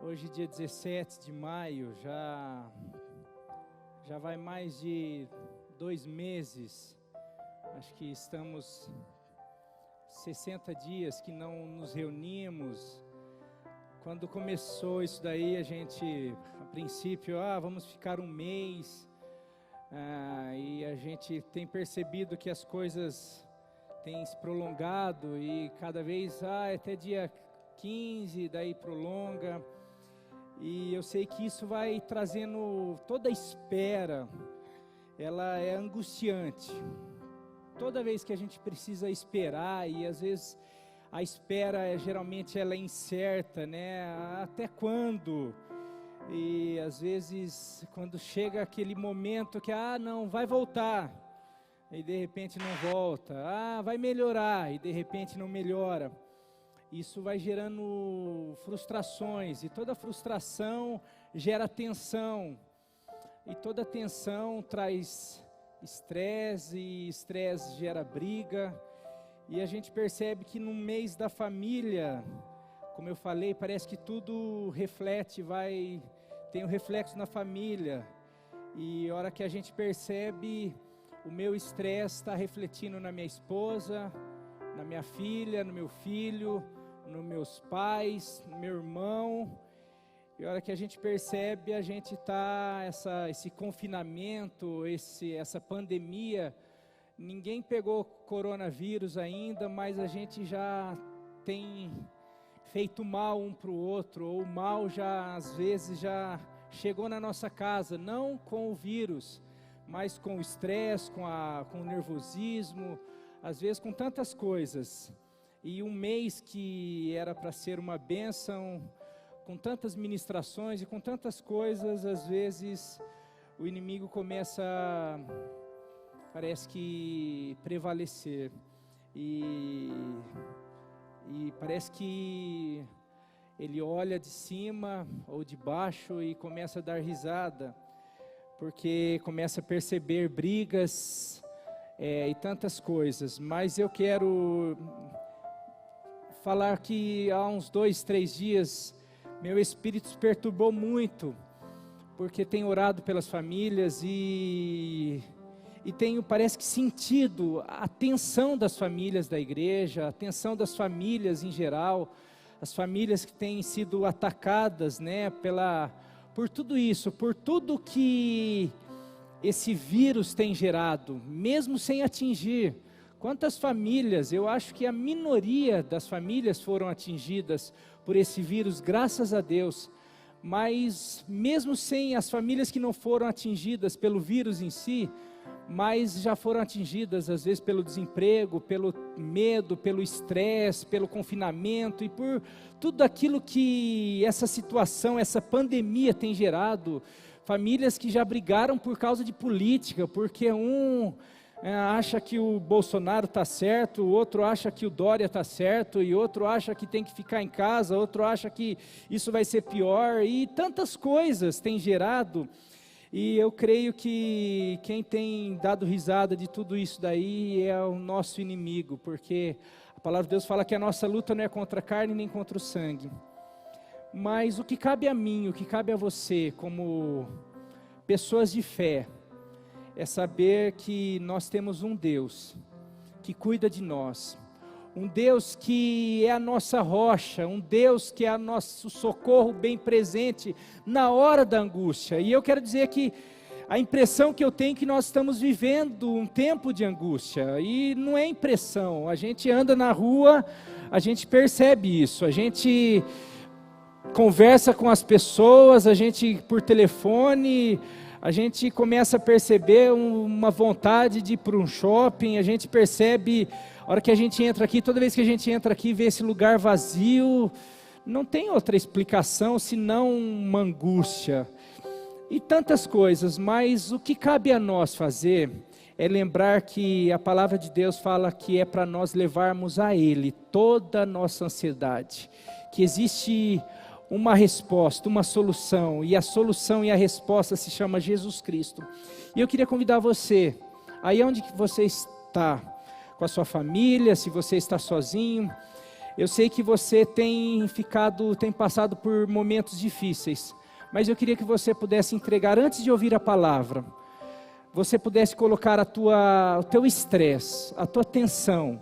Hoje, dia 17 de maio, já vai mais de 2 meses, acho que estamos 60 dias que não nos reunimos. Quando começou isso daí, a gente, a princípio, vamos ficar um mês, e a gente tem percebido que as coisas têm se prolongado, e cada vez, até dia 15, daí prolonga. E eu sei que isso vai trazendo toda a espera, ela é angustiante. Toda vez que a gente precisa esperar, e às vezes a espera geralmente ela é incerta, né? Até quando? E às vezes quando chega aquele momento que, não, vai voltar, e de repente não volta, vai melhorar, e de repente não melhora. Isso vai gerando frustrações, e toda frustração gera tensão, e toda tensão traz estresse, e estresse gera briga, e a gente percebe que no mês da família, como eu falei, parece que tudo reflete, tem um reflexo na família, e a hora que a gente percebe, o meu estresse está refletindo na minha esposa, na minha filha, no meu filho, nos meus pais, no meu irmão. E a hora que a gente percebe, a gente está, esse confinamento, essa pandemia, ninguém pegou coronavírus ainda, mas a gente já tem feito mal um para o outro, ou o mal já, às vezes, já chegou na nossa casa, não com o vírus, mas com o estresse, com o nervosismo, às vezes com tantas coisas. E um mês que era para ser uma bênção, com tantas ministrações e com tantas coisas, às vezes o inimigo começa, parece que, prevalecer. E parece que ele olha de cima ou de baixo e começa a dar risada, porque começa a perceber brigas e tantas coisas. Mas eu quero falar que há uns 2, 3 dias, meu espírito se perturbou muito, porque tenho orado pelas famílias e tenho, parece que, sentido a tensão das famílias da igreja, a tensão das famílias em geral, as famílias que têm sido atacadas, né, por tudo isso, por tudo que esse vírus tem gerado, mesmo sem atingir. Quantas famílias, eu acho que a minoria das famílias foram atingidas por esse vírus, graças a Deus. Mas mesmo sem as famílias que não foram atingidas pelo vírus em si, mas já foram atingidas às vezes pelo desemprego, pelo medo, pelo estresse, pelo confinamento e por tudo aquilo que essa situação, essa pandemia tem gerado. Famílias que já brigaram por causa de política, porque acha que o Bolsonaro está certo, o outro acha que o Dória está certo, e outro acha que tem que ficar em casa, outro acha que isso vai ser pior, e tantas coisas tem gerado. E eu creio que quem tem dado risada de tudo isso daí é o nosso inimigo, porque a palavra de Deus fala que a nossa luta não é contra a carne nem contra o sangue. Mas o que cabe a mim, o que cabe a você, como pessoas de fé, é saber que nós temos um Deus que cuida de nós, um Deus que é a nossa rocha, um Deus que é o nosso socorro bem presente na hora da angústia. E eu quero dizer que a impressão que eu tenho é que nós estamos vivendo um tempo de angústia, e não é impressão, a gente anda na rua, a gente percebe isso, a gente conversa com as pessoas, a gente por telefone, a gente começa a perceber uma vontade de ir para um shopping, a gente percebe, a hora que a gente entra aqui, toda vez que a gente entra aqui e vê esse lugar vazio, não tem outra explicação senão uma angústia. E tantas coisas, mas o que cabe a nós fazer é lembrar que a palavra de Deus fala que é para nós levarmos a Ele toda a nossa ansiedade, que existe uma resposta, uma solução, e a solução e a resposta se chama Jesus Cristo. E eu queria convidar você, aí onde que você está, com a sua família, se você está sozinho, Eu sei que você tem passado por momentos difíceis, mas eu queria que você pudesse entregar, antes de ouvir a palavra, você pudesse colocar o teu estresse, a tua tensão,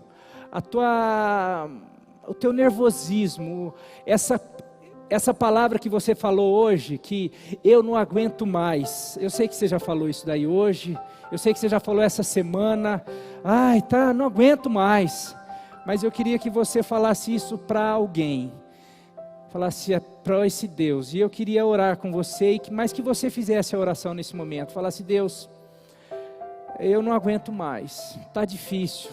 o teu nervosismo, essa palavra que você falou hoje, que eu não aguento mais. Eu sei que você já falou isso daí hoje, eu sei que você já falou essa semana, não aguento mais. Mas eu queria que você falasse isso para alguém, falasse para esse Deus, e eu queria orar com você, mas que você fizesse a oração nesse momento, falasse: Deus, eu não aguento mais, está difícil,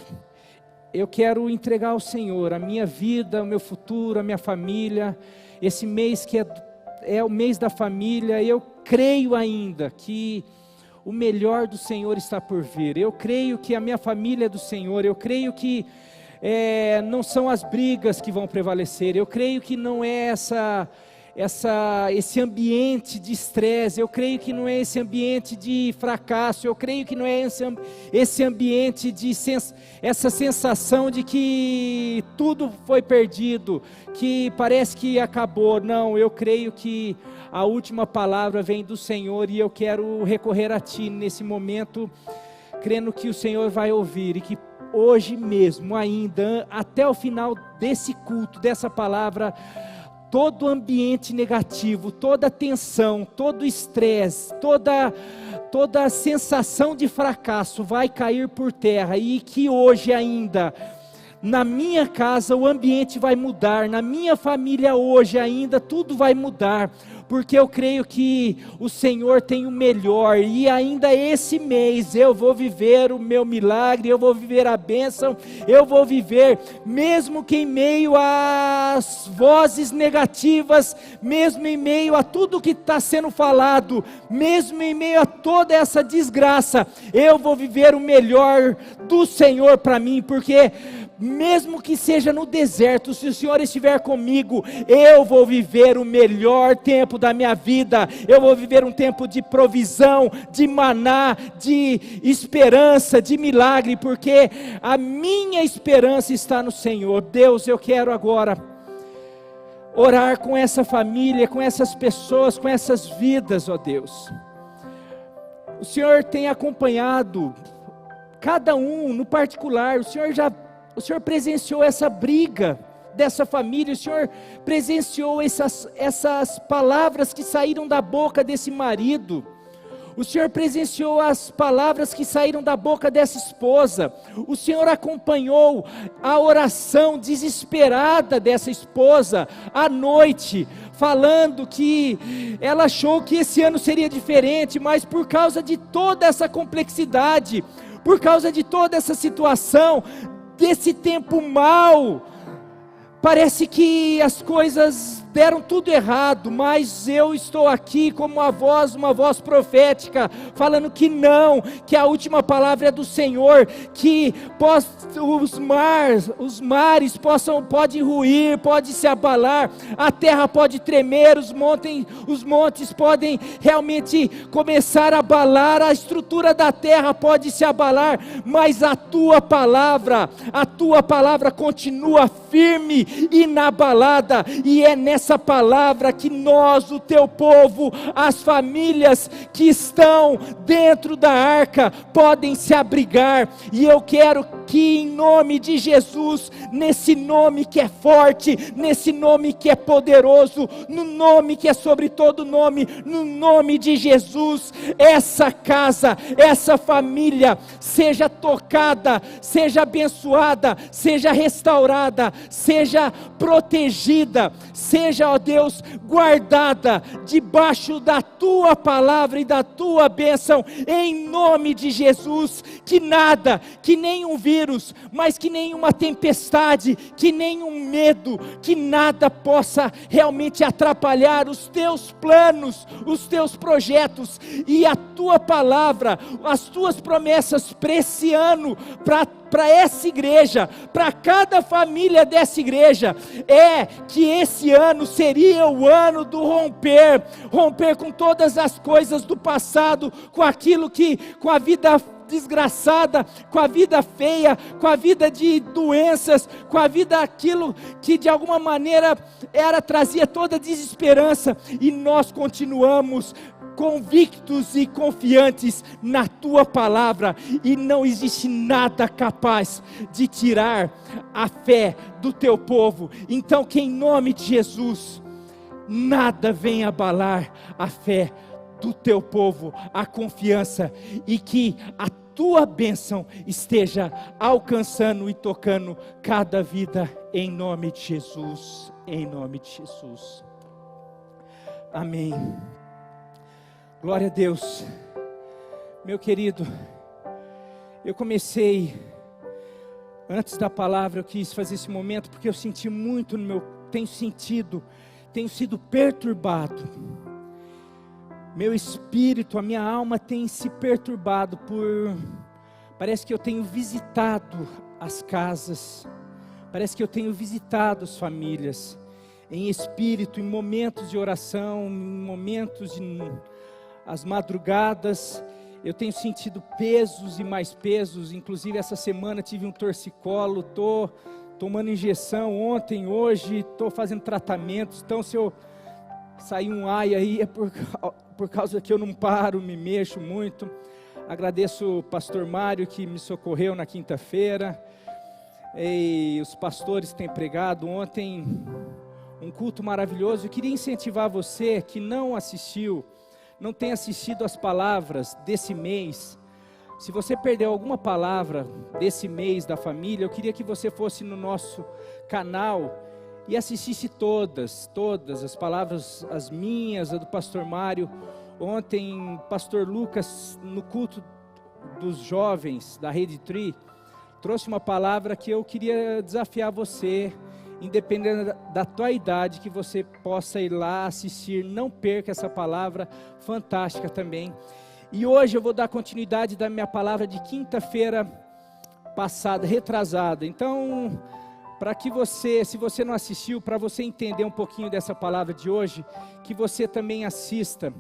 eu quero entregar ao Senhor a minha vida, o meu futuro, a minha família, esse mês que é o mês da família. Eu creio ainda que o melhor do Senhor está por vir, eu creio que a minha família é do Senhor, eu creio que não são as brigas que vão prevalecer, eu creio que não é esse ambiente de estresse, eu creio que não é esse ambiente de fracasso, eu creio que não é esse ambiente essa sensação de que tudo foi perdido, que parece que acabou. Não, eu creio que a última palavra vem do Senhor, e eu quero recorrer a Ti nesse momento, crendo que o Senhor vai ouvir, e que hoje mesmo ainda, até o final desse culto, dessa palavra, todo ambiente negativo, toda tensão, todo estresse, toda sensação de fracasso vai cair por terra, e que hoje ainda, na minha casa o ambiente vai mudar, na minha família hoje ainda tudo vai mudar, porque eu creio que o Senhor tem o melhor, e ainda esse mês eu vou viver o meu milagre, eu vou viver a bênção, eu vou viver, mesmo que em meio às vozes negativas, mesmo em meio a tudo que está sendo falado, mesmo em meio a toda essa desgraça, eu vou viver o melhor do Senhor para mim, porque mesmo que seja no deserto, se o Senhor estiver comigo, eu vou viver o melhor tempo da minha vida, eu vou viver um tempo de provisão, de maná, de esperança, de milagre, porque a minha esperança está no Senhor. Deus, eu quero agora orar com essa família, com essas pessoas, com essas vidas, ó Deus. O Senhor tem acompanhado cada um no particular, o Senhor presenciou essa briga dessa família, o Senhor presenciou essas palavras que saíram da boca desse marido, o Senhor presenciou as palavras que saíram da boca dessa esposa, o Senhor acompanhou a oração desesperada dessa esposa à noite, falando que ela achou que esse ano seria diferente, mas por causa de toda essa complexidade, por causa de toda essa situação, desse tempo mau, parece que as coisas deram tudo errado, mas eu estou aqui como uma voz profética, falando que não, que a última palavra é do Senhor, que os mares podem ruir, pode se abalar, a terra pode tremer, os montes podem realmente começar a abalar, a estrutura da terra pode se abalar, mas a tua palavra continua firme, inabalada, e é nessa palavra que nós, o teu povo, as famílias que estão dentro da arca, podem se abrigar, e eu quero que em nome de Jesus, nesse nome que é forte, nesse nome que é poderoso, no nome que é sobre todo nome, no nome de Jesus, essa casa, essa família, seja tocada, seja abençoada, seja restaurada, seja protegida, seja, ó Deus, guardada debaixo da tua palavra e da tua bênção, em nome de Jesus. Que nada, que nenhum vírus, mas que nenhuma tempestade, que nenhum medo, que nada possa realmente atrapalhar os teus planos, os teus projetos e a tua palavra, as tuas promessas para esse ano, para essa igreja, para cada família dessa igreja, é que esse ano seria o ano do romper com todas as coisas do passado, com a vida desgraçada, com a vida feia, com a vida de doenças, com a vida aquilo que de alguma maneira trazia toda desesperança, e nós continuamos convictos e confiantes na tua palavra, e não existe nada capaz de tirar a fé do teu povo. Então, que em nome de Jesus, nada venha abalar a fé do teu povo, a confiança, e que a tua bênção esteja alcançando e tocando cada vida, em nome de Jesus, em nome de Jesus. Amém. Glória a Deus. Meu querido, eu comecei, antes da palavra, eu quis fazer esse momento, porque eu senti muito tenho sido perturbado. Meu espírito, a minha alma tem se perturbado parece que eu tenho visitado as casas, parece que eu tenho visitado as famílias, em espírito, em momentos de oração, em momentos as madrugadas, eu tenho sentido pesos e mais pesos. Inclusive essa semana tive um torcicolo, estou tomando injeção ontem, hoje, estou fazendo tratamentos. Então se eu sair um ai aí, é por causa que eu não paro, me mexo muito. Agradeço o pastor Mário que me socorreu na quinta-feira, e os pastores que têm pregado ontem, um culto maravilhoso. Eu queria incentivar você que não tem assistido as palavras desse mês. Se você perdeu alguma palavra desse mês da família, eu queria que você fosse no nosso canal e assistisse todas as palavras, as minhas, a do pastor Mário. Ontem, pastor Lucas, no culto dos jovens da Rede Tri, trouxe uma palavra que eu queria desafiar você, independente da tua idade, que você possa ir lá assistir. Não perca essa palavra fantástica também. E hoje eu vou dar continuidade da minha palavra de quinta-feira passada, retrasada. Então, para que você, se você não assistiu, para você entender um pouquinho dessa palavra de hoje, que você também assista.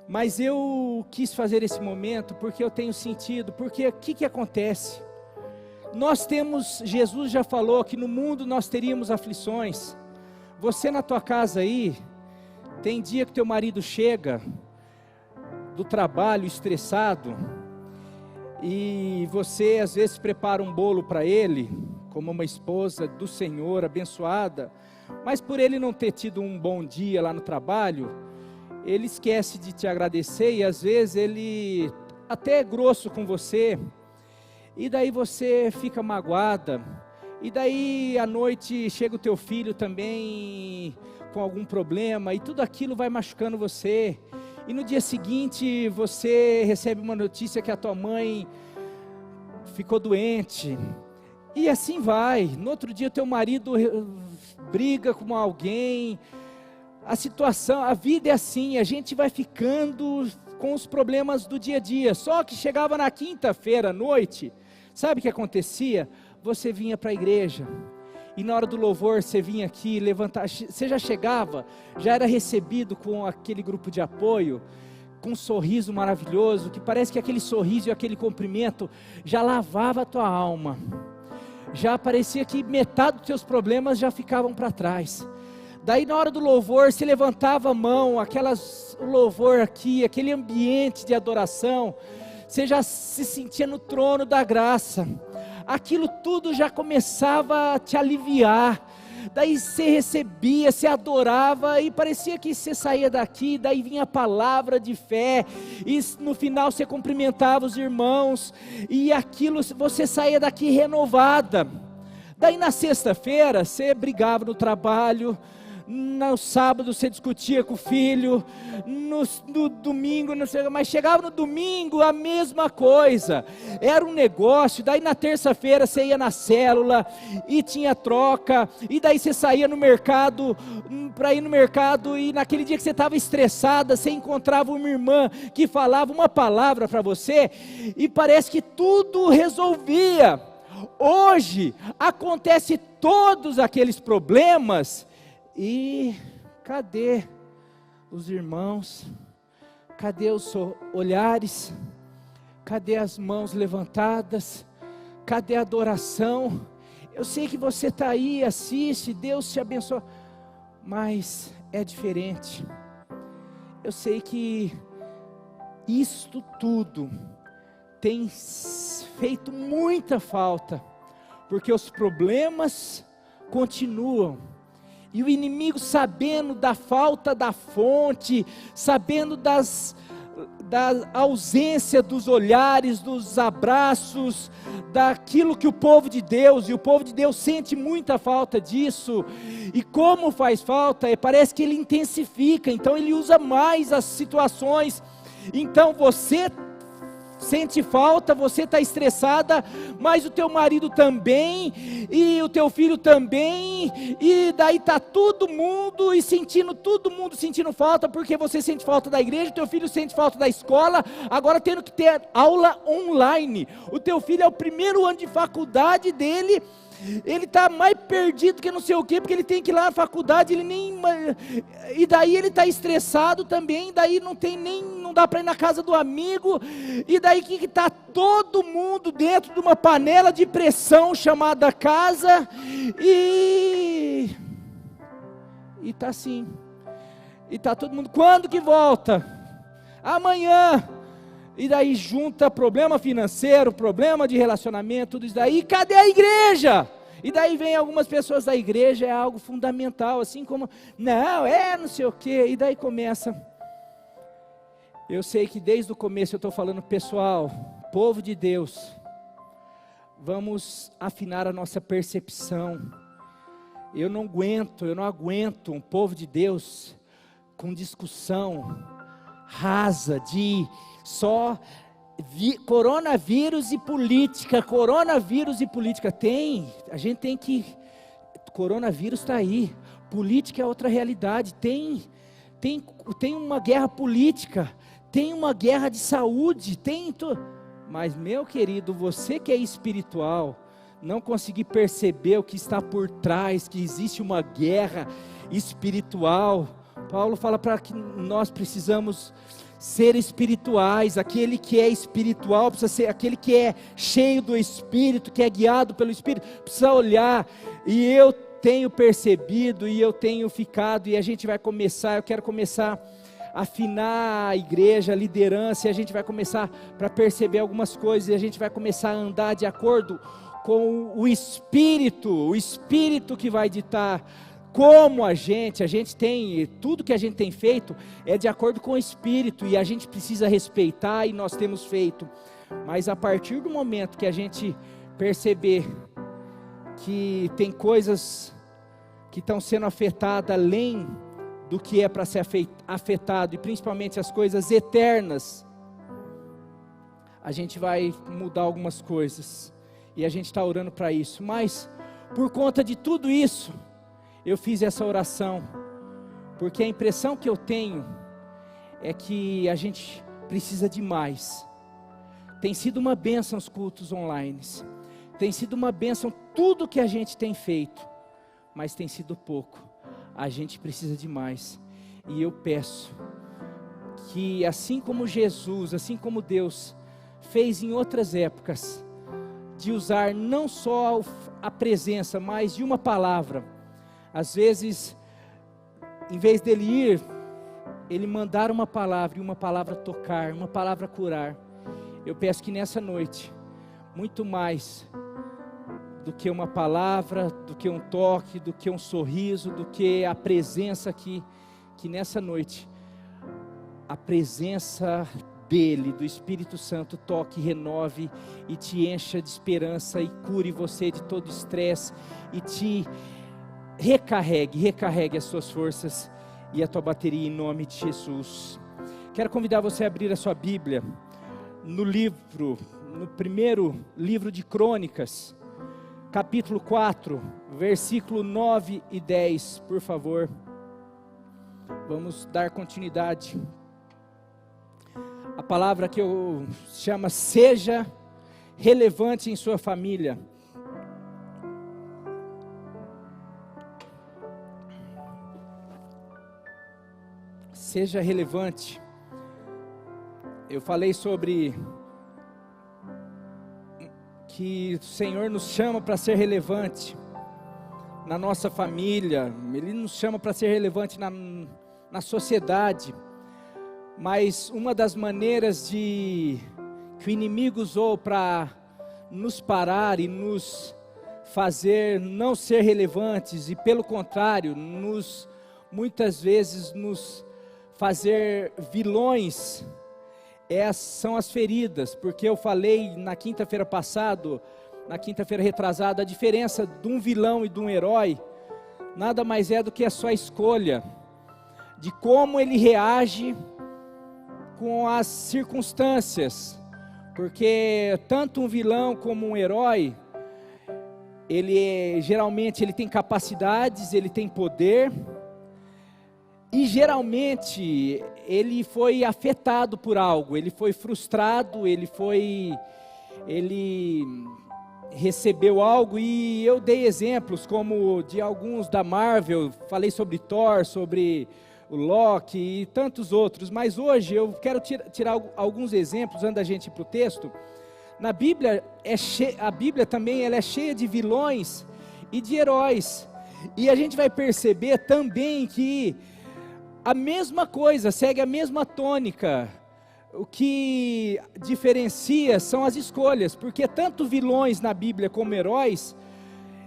Mas eu quis fazer esse momento porque eu tenho sentido, porque o que acontece? Jesus já falou que no mundo nós teríamos aflições. Você na tua casa aí, tem dia que teu marido chega do trabalho estressado, e você às vezes prepara um bolo para ele, como uma esposa do Senhor, abençoada, mas por ele não ter tido um bom dia lá no trabalho, ele esquece de te agradecer, e às vezes ele até é grosso com você, e daí você fica magoada, e daí à noite chega o teu filho também com algum problema, e tudo aquilo vai machucando você, e no dia seguinte você recebe uma notícia que a tua mãe ficou doente, e assim vai. No outro dia teu marido briga com alguém, a vida é assim, a gente vai ficando com os problemas do dia a dia. Só que chegava na quinta-feira à noite, sabe o que acontecia? Você vinha para a igreja, e na hora do louvor você vinha aqui, você já chegava, já era recebido com aquele grupo de apoio, com um sorriso maravilhoso, que parece que aquele sorriso e aquele cumprimento já lavava a tua alma, já parecia que metade dos teus problemas já ficavam para trás. Daí na hora do louvor, você levantava a mão, o louvor aqui, aquele ambiente de adoração, você já se sentia no trono da graça, aquilo tudo já começava a te aliviar. Daí você recebia, você adorava, e parecia que você saía daqui, daí vinha a palavra de fé, e no final você cumprimentava os irmãos, e aquilo, você saía daqui renovada. Daí na sexta-feira, você brigava no trabalho, no sábado você discutia com o filho, no domingo, não sei, mas chegava no domingo a mesma coisa, era um negócio. Daí na terça-feira você ia na célula e tinha troca, e daí você saía no mercado, para ir no mercado, e naquele dia que você estava estressada, você encontrava uma irmã que falava uma palavra para você, e parece que tudo resolvia. Hoje acontece todos aqueles problemas, e cadê os irmãos? Cadê os olhares? Cadê as mãos levantadas? Cadê a adoração? Eu sei que você está aí, assiste, Deus te abençoa, mas é diferente. Eu sei que isto tudo tem feito muita falta, porque os problemas continuam, e o inimigo, sabendo da falta da fonte, sabendo da ausência dos olhares, dos abraços, daquilo que o povo de Deus, e o povo de Deus sente muita falta disso, e como faz falta, parece que ele intensifica, então ele usa mais as situações. Então você sente falta, você está estressada, mas o teu marido também, e o teu filho também, e daí está todo mundo sentindo falta, porque você sente falta da igreja, o teu filho sente falta da escola, agora tendo que ter aula online. O teu filho é o primeiro ano de faculdade dele, ele está mais perdido que não sei o que, porque ele tem que ir lá na faculdade, e daí ele está estressado também, daí não dá para ir na casa do amigo, e daí que está todo mundo dentro de uma panela de pressão chamada casa, e está assim, e está todo mundo, quando que volta? Amanhã. E daí junta problema financeiro, problema de relacionamento, tudo isso daí, e cadê a igreja? E daí vem algumas pessoas da igreja, é algo fundamental, assim como, não sei o que, e daí começa. Eu sei que desde o começo eu estou falando, pessoal, povo de Deus, vamos afinar a nossa percepção. Eu não aguento um povo de Deus com discussão rasa de só coronavírus e política, a gente tem que, coronavírus está aí, política é outra realidade, tem uma guerra política, tem uma guerra de saúde, mas meu querido, você que é espiritual, não conseguir perceber o que está por trás, que existe uma guerra espiritual. Paulo fala para que nós precisamos ser espirituais. Aquele que é espiritual precisa ser aquele que é cheio do Espírito, que é guiado pelo Espírito, precisa olhar. E eu tenho percebido, e eu tenho ficado, e a gente vai começar, eu quero começar a afinar a igreja, a liderança, e a gente vai começar para perceber algumas coisas, e a gente vai começar a andar de acordo com o Espírito que vai ditar como a gente tem, tudo que a gente tem feito é de acordo com o Espírito, e a gente precisa respeitar, e nós temos feito, mas a partir do momento que a gente perceber que tem coisas que estão sendo afetadas além do que é para ser afetado, e principalmente as coisas eternas, a gente vai mudar algumas coisas, e a gente está orando para isso, mas por conta de tudo isso, eu fiz essa oração, porque a impressão que eu tenho é que a gente precisa de mais. Tem sido uma bênção os cultos online, tem sido uma bênção tudo que a gente tem feito, mas tem sido pouco. A gente precisa de mais, e eu peço que assim como Jesus, assim como Deus fez em outras épocas, de usar não só a presença, mas de uma palavra. Às vezes, em vez dele ir, ele mandar uma palavra, e uma palavra tocar, uma palavra curar. Eu peço que nessa noite, muito mais do que uma palavra, do que um toque, do que um sorriso, do que a presença aqui, que nessa noite, a presença dele, do Espírito Santo, toque, renove e te encha de esperança, e cure você de todo estresse, e te recarregue as suas forças e a tua bateria, em nome de Jesus. Quero convidar você a abrir a sua Bíblia no primeiro livro de Crônicas, capítulo 4, versículo 9 e 10, por favor. Vamos dar continuidade. A palavra que eu chamo, seja relevante em sua família. Seja relevante. Eu falei sobre que o Senhor nos chama para ser relevante na nossa família, Ele nos chama para ser relevante na sociedade, mas uma das maneiras que o inimigo usou para nos parar e nos fazer não ser relevantes, e pelo contrário, muitas vezes nos fazer vilões, são as feridas, porque eu falei na quinta-feira retrasada, a diferença de um vilão e de um herói, nada mais é do que a sua escolha, de como ele reage com as circunstâncias, porque tanto um vilão como um herói, geralmente ele tem capacidades, ele tem poder, e geralmente ele foi afetado por algo, ele foi frustrado, ele recebeu algo, e eu dei exemplos como de alguns da Marvel, falei sobre Thor, sobre o Loki e tantos outros, mas hoje eu quero tirar alguns exemplos antes da gente ir para o texto. Na Bíblia, a Bíblia também ela é cheia de vilões e de heróis, e a gente vai perceber também que a mesma coisa, segue a mesma tônica. O que diferencia são as escolhas, porque tanto vilões na Bíblia como heróis,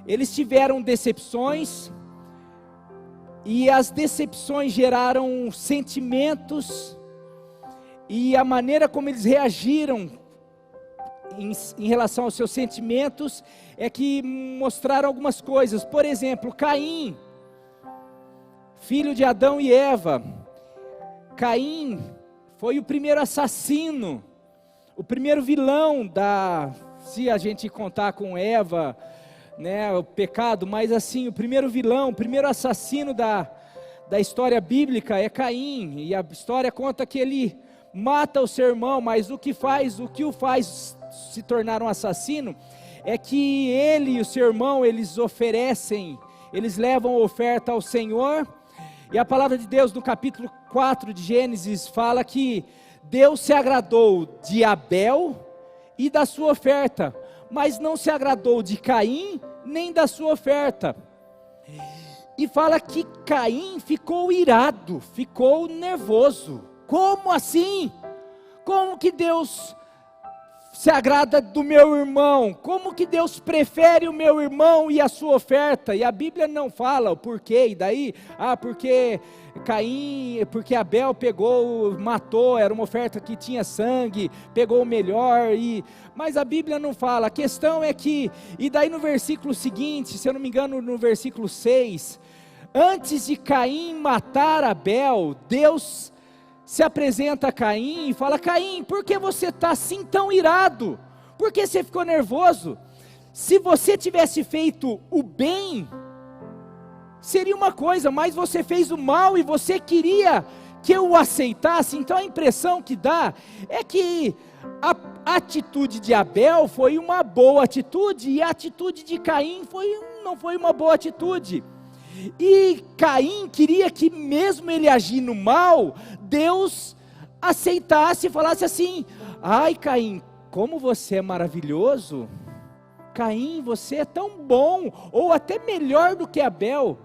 eles tiveram decepções, e as decepções geraram sentimentos, e a maneira como eles reagiram em relação aos seus sentimentos, é que mostraram algumas coisas. Por exemplo, Caim, filho de Adão e Eva. Caim foi o primeiro assassino, o primeiro vilão se a gente contar com Eva, né, o pecado, mas assim, o primeiro vilão, o primeiro assassino da história bíblica é Caim, e a história conta que ele mata o seu irmão, mas o que o faz se tornar um assassino, é que ele e o seu irmão, eles levam oferta ao Senhor, e a palavra de Deus no capítulo 4 de Gênesis fala que Deus se agradou de Abel e da sua oferta, mas não se agradou de Caim nem da sua oferta. E fala que Caim ficou irado, ficou nervoso. Como assim? Como que Deus se agrada do meu irmão? Como que Deus prefere o meu irmão e a sua oferta? E a Bíblia não fala o porquê, e daí, porque Abel matou, era uma oferta que tinha sangue, pegou o melhor, mas a Bíblia não fala. A questão é que, e daí no versículo seguinte, se eu não me engano no versículo 6, antes de Caim matar Abel, Deus se apresenta a Caim e fala: Caim, por que você está assim tão irado? Por que você ficou nervoso? Se você tivesse feito o bem, seria uma coisa, mas você fez o mal e você queria que eu o aceitasse. Então a impressão que dá é que a atitude de Abel foi uma boa atitude, e a atitude de Caim não foi uma boa atitude. E Caim queria que, mesmo ele agindo mal, Deus aceitasse e falasse assim: ai Caim, como você é maravilhoso, Caim, você é tão bom, ou até melhor do que Abel.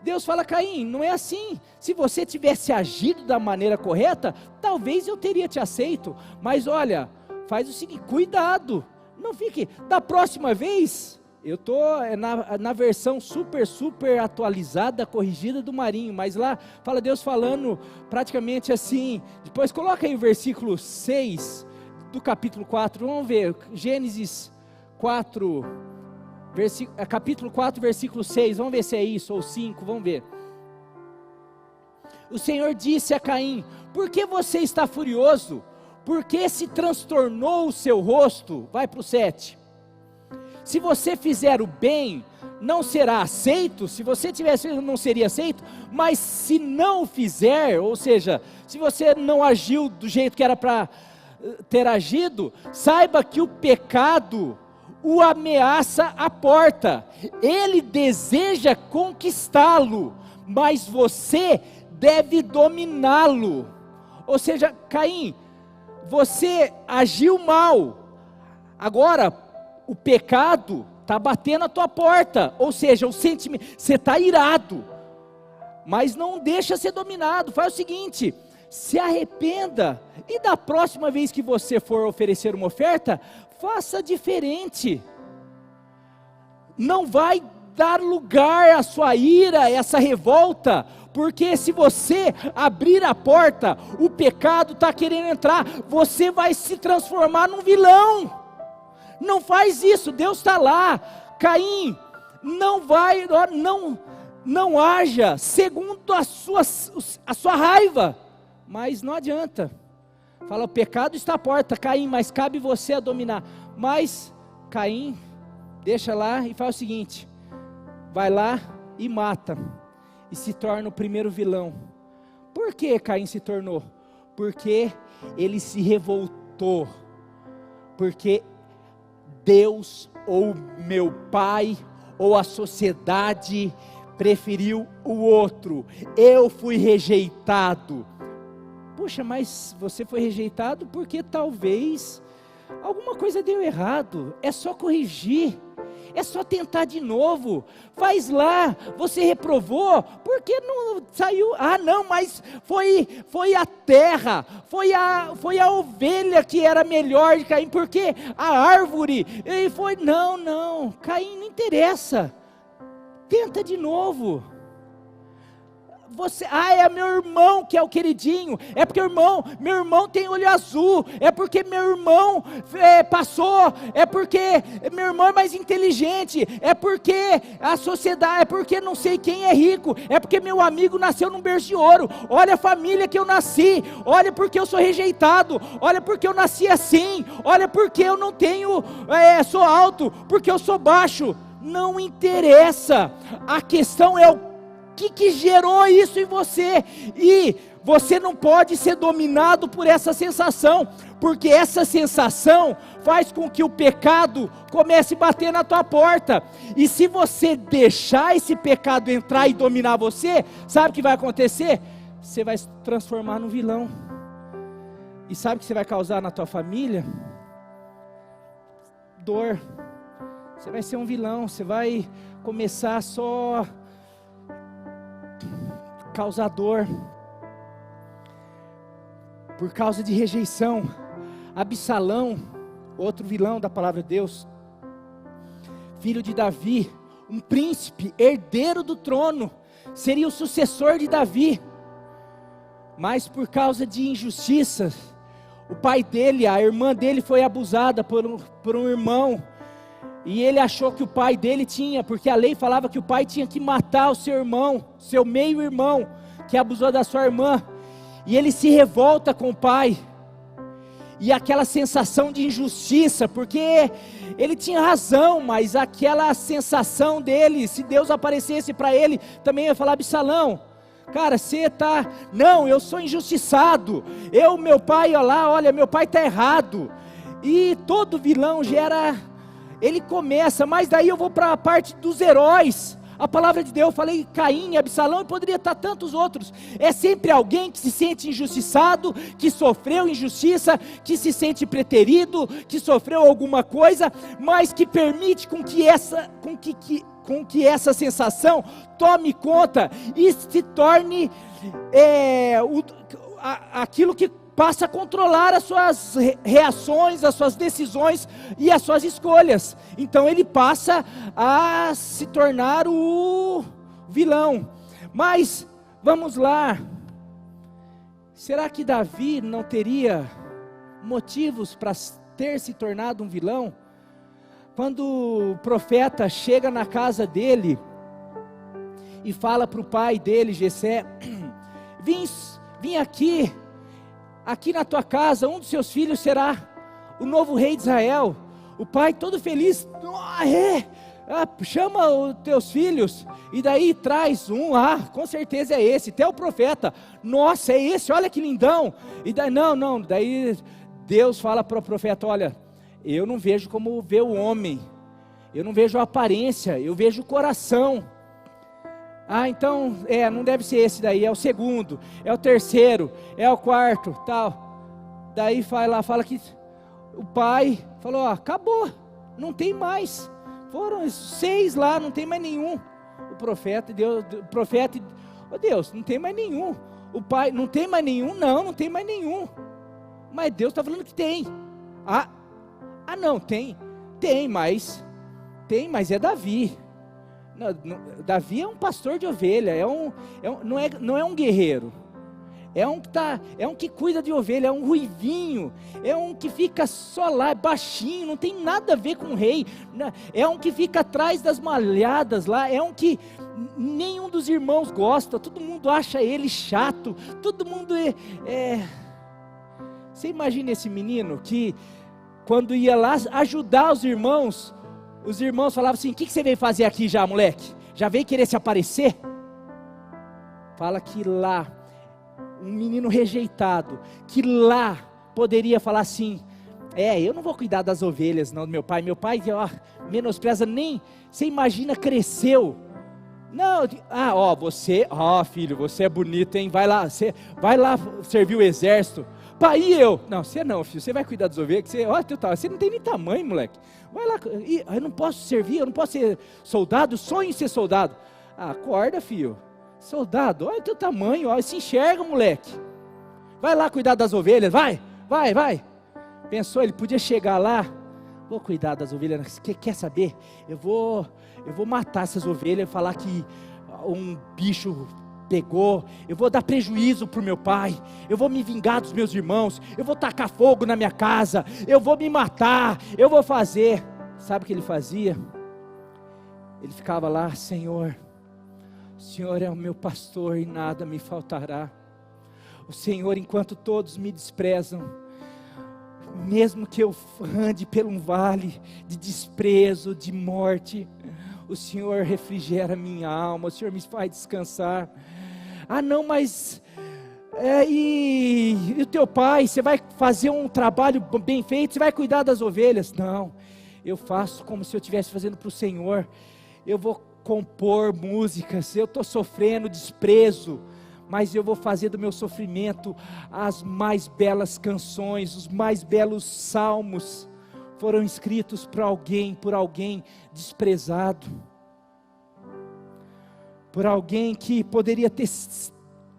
Deus fala: Caim, não é assim, se você tivesse agido da maneira correta, talvez eu teria te aceito, mas olha, faz o seguinte, cuidado, não fique, da próxima vez, eu estou na versão super atualizada, corrigida do Marinho, mas lá fala Deus falando praticamente assim. Depois coloca aí o versículo 6 do capítulo 4, vamos ver, Gênesis 4, capítulo 4, versículo 6, vamos ver se é isso, ou 5, vamos ver. O Senhor disse a Caim: por que você está furioso? Por que se transtornou o seu rosto? Vai para o 7. Se você fizer o bem, não será aceito. Se você tivesse feito, não seria aceito. Mas se não fizer, ou seja, se você não agiu do jeito que era para ter agido, saiba que o pecado o ameaça à porta. Ele deseja conquistá-lo, mas você deve dominá-lo. Ou seja, Caim, você agiu mal. Agora, o pecado está batendo a tua porta, ou seja, o sentimento, você está irado, mas não deixa ser dominado. Faz o seguinte, se arrependa, e da próxima vez que você for oferecer uma oferta, faça diferente. Não vai dar lugar à sua ira, essa revolta, porque se você abrir a porta, o pecado está querendo entrar, você vai se transformar num vilão. Não faz isso, Deus está lá. Caim, não haja segundo a sua raiva, mas não adianta. Fala, o pecado está à porta, Caim, mas cabe você a dominar. Mas Caim deixa lá e faz o seguinte, vai lá e mata, e se torna o primeiro vilão. Por que Caim se tornou? Porque ele se revoltou, porque Deus, ou meu pai, ou a sociedade preferiu o outro, eu fui rejeitado. Puxa, mas você foi rejeitado porque talvez alguma coisa deu errado, é só corrigir, é só tentar de novo, faz lá, você reprovou, porque não saiu, não, mas foi a terra, foi a ovelha que era melhor de Caim, porque a árvore, não, Caim não interessa, tenta de novo. É meu irmão que é o queridinho, é porque meu irmão tem olho azul, é porque meu irmão passou, é porque meu irmão é mais inteligente, é porque a sociedade, é porque não sei quem é rico, é porque meu amigo nasceu num berço de ouro, olha a família que eu nasci, olha porque eu sou rejeitado, olha porque eu nasci assim, olha porque eu não tenho, sou alto, porque eu sou baixo. Não interessa, a questão é o que gerou isso em você, e você não pode ser dominado por essa sensação, porque essa sensação faz com que o pecado comece a bater na tua porta, e se você deixar esse pecado entrar e dominar você, sabe o que vai acontecer? Você vai se transformar num vilão, e sabe o que você vai causar na tua família? Dor, você vai ser um vilão, você vai começar só causador, por causa de rejeição. Absalão, outro vilão da palavra de Deus, filho de Davi, um príncipe, herdeiro do trono, seria o sucessor de Davi, mas por causa de injustiças, o pai dele, a irmã dele foi abusada por um irmão, e ele achou que o pai dele tinha, porque a lei falava que o pai tinha que matar o seu irmão, seu meio-irmão, que abusou da sua irmã, e ele se revolta com o pai, e aquela sensação de injustiça, porque ele tinha razão, mas aquela sensação dele, se Deus aparecesse para ele, também ia falar, Absalão, cara, você não, eu sou injustiçado, meu pai, olha, meu pai está errado, e todo vilão ele começa, mas daí eu vou para a parte dos heróis. A palavra de Deus, eu falei Caim, Absalão, e poderia estar tantos outros. É sempre alguém que se sente injustiçado, que sofreu injustiça, que se sente preterido, que sofreu alguma coisa, mas que permite com que essa sensação tome conta e se torne aquilo que passa a controlar as suas reações, as suas decisões e as suas escolhas. Então ele passa a se tornar o vilão. Mas, vamos lá, será que Davi não teria motivos para ter se tornado um vilão? Quando o profeta chega na casa dele e fala para o pai dele, Jessé, vim aqui na tua casa, um dos seus filhos será o novo rei de Israel. O pai todo feliz, chama os teus filhos, e daí traz um, com certeza é esse, até o profeta, nossa, é esse, olha que lindão, e daí, daí Deus fala para o profeta, olha, eu não vejo como vê o homem, eu não vejo a aparência, eu vejo o coração. Então, não deve ser esse daí, é o segundo, é o terceiro, é o quarto, tal. Daí fala que o pai falou, acabou, não tem mais. Foram 6 lá, não tem mais nenhum. O profeta, oh Deus, não tem mais nenhum. O pai, não tem mais nenhum? Não tem mais nenhum. Mas Deus está falando que tem. Não, tem, mas é Davi. Davi é um pastor de ovelha, não é um guerreiro. É um que cuida de ovelha, é um ruivinho, é um que fica só lá, baixinho, não tem nada a ver com o rei, é um que fica atrás das malhadas lá, é um que nenhum dos irmãos gosta, todo mundo acha ele chato, todo mundo Você imagina esse menino que quando ia lá ajudar os irmãos falavam assim: o que você veio fazer aqui já, moleque? Já veio querer se aparecer? Fala que lá, um menino rejeitado, que lá poderia falar assim: eu não vou cuidar das ovelhas não do meu pai, menospreza nem, você imagina, cresceu, não, filho, você é bonito, hein, vai lá servir o exército, pai, e eu? Não, você não, filho, você vai cuidar das ovelhas, você não tem nem tamanho, moleque, vai lá, eu não posso servir, eu não posso ser soldado, sonho em ser soldado, acorda, filho, soldado, olha o teu tamanho, se enxerga, moleque, vai lá cuidar das ovelhas, vai, pensou, ele podia chegar lá, vou cuidar das ovelhas, quer saber, eu vou matar essas ovelhas, falar que um bicho pegou, eu vou dar prejuízo para o meu pai, eu vou me vingar dos meus irmãos, eu vou tacar fogo na minha casa, eu vou me matar, eu vou fazer, sabe o que ele fazia? Ele ficava lá: Senhor, o Senhor é o meu pastor e nada me faltará. O Senhor, enquanto todos me desprezam, mesmo que eu ande por um vale de desprezo, de morte, o Senhor refrigera minha alma, o Senhor me faz descansar. Não, mas e o teu pai, você vai fazer um trabalho bem feito, você vai cuidar das ovelhas? Não, eu faço como se eu estivesse fazendo para o Senhor. Eu vou compor músicas, eu estou sofrendo desprezo, mas eu vou fazer do meu sofrimento as mais belas canções, os mais belos salmos, foram escritos por alguém desprezado, por alguém que poderia ter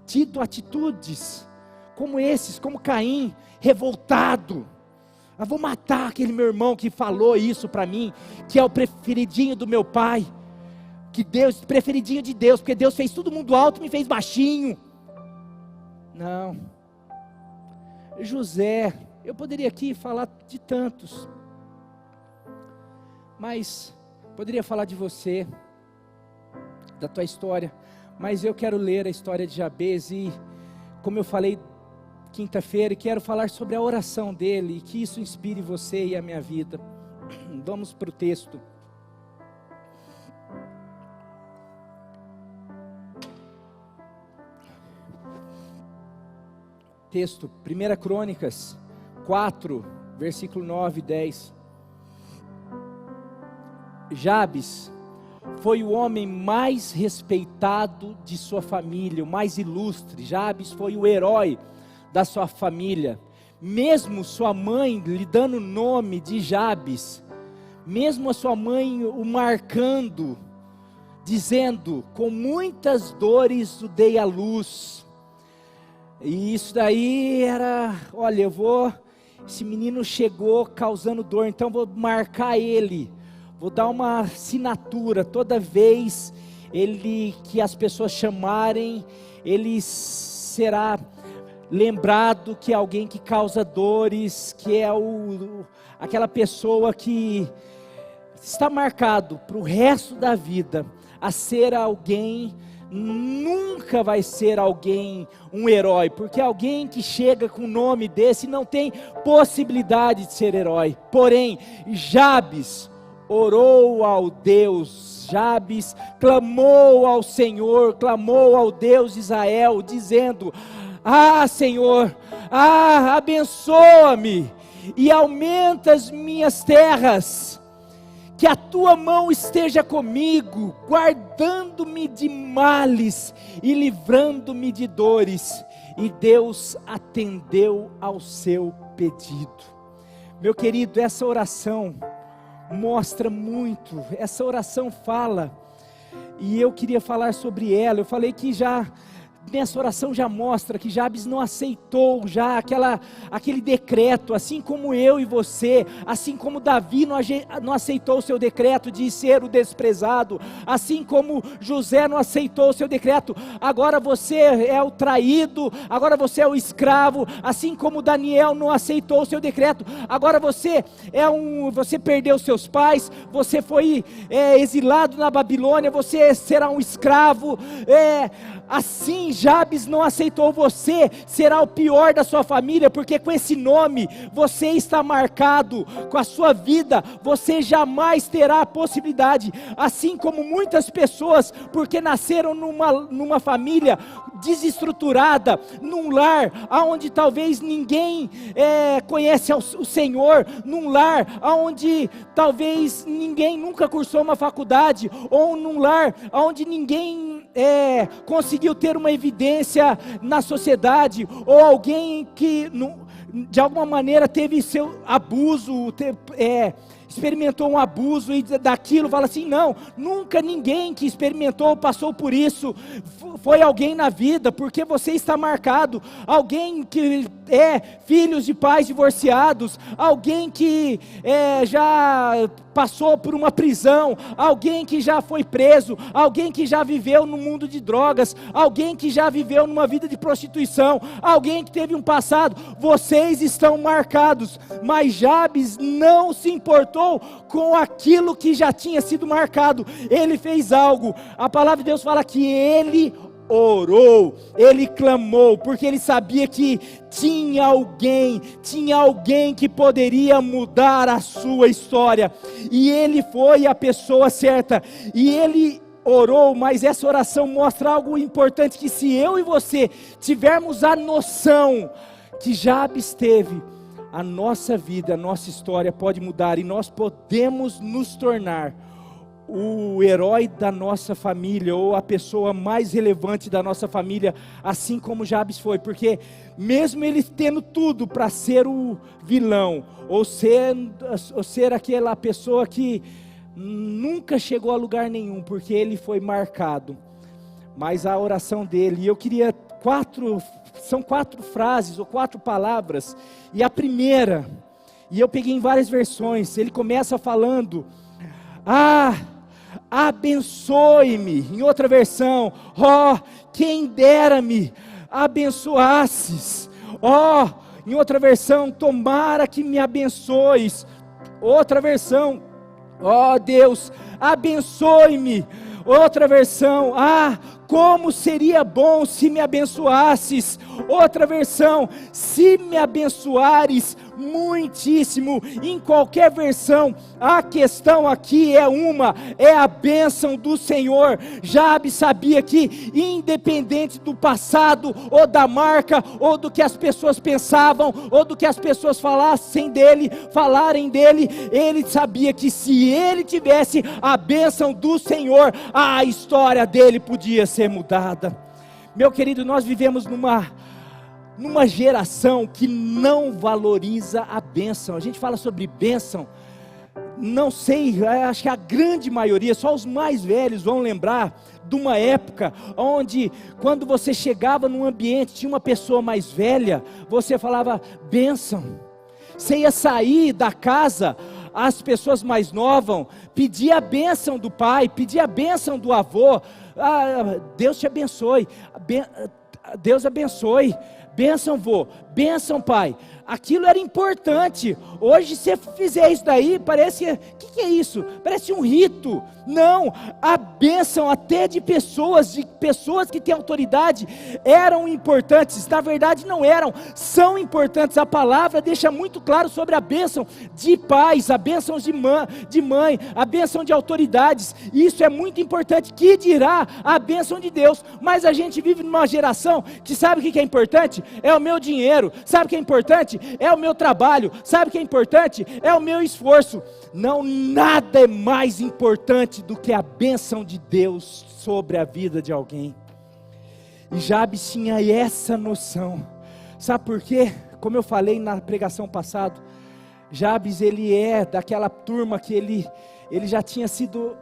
tido atitudes como esses, como Caim, revoltado, vou matar aquele meu irmão que falou isso para mim, que é o preferidinho do meu pai, que Deus, preferidinho de Deus, porque Deus fez todo mundo alto e me fez baixinho. Não, José, eu poderia aqui falar de tantos, mas poderia falar de você, da tua história, mas eu quero ler a história de Jabez e, como eu falei quinta-feira, quero falar sobre a oração dele, e que isso inspire você e a minha vida. Vamos para o texto. Texto, 1 Crônicas 4, versículo 9 e 10. Jabes foi o homem mais respeitado de sua família, o mais ilustre. Jabes foi o herói da sua família. Mesmo sua mãe lhe dando o nome de Jabes, mesmo a sua mãe o marcando, dizendo: com muitas dores o dei à luz. E isso daí era, olha, esse menino chegou causando dor, então vou marcar ele, vou dar uma assinatura, toda vez que as pessoas chamarem, ele será lembrado que é alguém que causa dores, que é aquela pessoa que está marcado para o resto da vida, a ser alguém. Nunca vai ser alguém, um herói, porque alguém que chega com o nome desse não tem possibilidade de ser herói. Porém, Jabes orou ao Deus, Jabes clamou ao Senhor, clamou ao Deus de Israel, dizendo: Senhor, abençoa-me e aumenta as minhas terras, que a tua mão esteja comigo, guardando-me de males e livrando-me de dores. E Deus atendeu ao seu pedido. Meu querido, essa oração mostra muito, essa oração fala, e eu queria falar sobre ela. Eu falei que nessa oração já mostra que Jabes não aceitou já aquele decreto, assim como eu e você, assim como Davi não aceitou o seu decreto de ser o desprezado, assim como José não aceitou o seu decreto, agora você é o traído, agora você é o escravo, assim como Daniel não aceitou o seu decreto, agora você você perdeu seus pais, você foi exilado na Babilônia, você será um escravo, assim Jabes não aceitou você, será o pior da sua família, porque com esse nome, você está marcado, com a sua vida, você jamais terá a possibilidade, assim como muitas pessoas, porque nasceram numa família desestruturada, num lar, onde talvez ninguém conhece o Senhor, num lar, onde talvez ninguém nunca cursou uma faculdade, ou num lar, onde ninguém conseguiu ter uma evidência na sociedade, ou alguém que de alguma maneira teve seu abuso, experimentou um abuso e daquilo fala assim, não, nunca ninguém que experimentou passou por isso, foi alguém na vida, porque você está marcado, alguém que filhos de pais divorciados, alguém que já passou por uma prisão, alguém que já foi preso, alguém que já viveu no mundo de drogas, alguém que já viveu numa vida de prostituição, alguém que teve um passado, vocês estão marcados, mas Jabes não se importou com aquilo que já tinha sido marcado, ele fez algo, a palavra de Deus fala que ele orou, ele clamou, porque ele sabia que tinha alguém que poderia mudar a sua história, e ele foi a pessoa certa, e ele orou, mas essa oração mostra algo importante, que se eu e você tivermos a noção que Jabes teve, a nossa vida, a nossa história pode mudar, e nós podemos nos tornar o herói da nossa família, ou a pessoa mais relevante da nossa família, assim como Jabes foi, porque mesmo ele tendo tudo para ser o vilão, ou ser aquela pessoa que nunca chegou a lugar nenhum, porque ele foi marcado, mas a oração dele, e eu queria são 4 frases, ou 4 palavras, e a primeira, e eu peguei em várias versões, ele começa falando, abençoe-me, em outra versão, quem dera-me abençoasses, em outra versão, tomara que me abençoes, outra versão, Deus, abençoe-me, outra versão, como seria bom se me abençoasses, outra versão, se me abençoares muitíssimo, em qualquer versão, a questão aqui é a bênção do Senhor. Jabes sabia que, independente do passado, ou da marca, ou do que as pessoas pensavam, ou do que as pessoas falarem dele, ele sabia que se ele tivesse a bênção do Senhor, a história dele podia ser mudada. Meu querido, nós vivemos numa geração que não valoriza a bênção. A gente fala sobre bênção, não sei, acho que a grande maioria, só os mais velhos vão lembrar de uma época onde, quando você chegava num ambiente, tinha uma pessoa mais velha, você falava bênção. Você ia sair da casa, as pessoas mais novas pediam a bênção do pai, pediam a bênção do avô, Deus te abençoe, Deus abençoe, bênção vô, bênção pai, aquilo era importante. Hoje se fizer isso daí, parece, que é isso? Parece um rito. Não, a bênção até de pessoas que têm autoridade, eram importantes, na verdade não eram, são importantes. A palavra deixa muito claro sobre a bênção de pais, a bênção de mãe, a bênção de autoridades, isso é muito importante, que dirá a bênção de Deus. Mas a gente vive numa geração que sabe o que é importante? É o meu dinheiro. Sabe o que é importante? É o meu trabalho. Sabe o que é importante? É o meu esforço. Não, nada é mais importante do que a bênção de Deus sobre a vida de alguém. E Jabes tinha essa noção. Sabe por quê? Como eu falei na pregação passada, Jabes, ele é daquela turma que ele já tinha sido,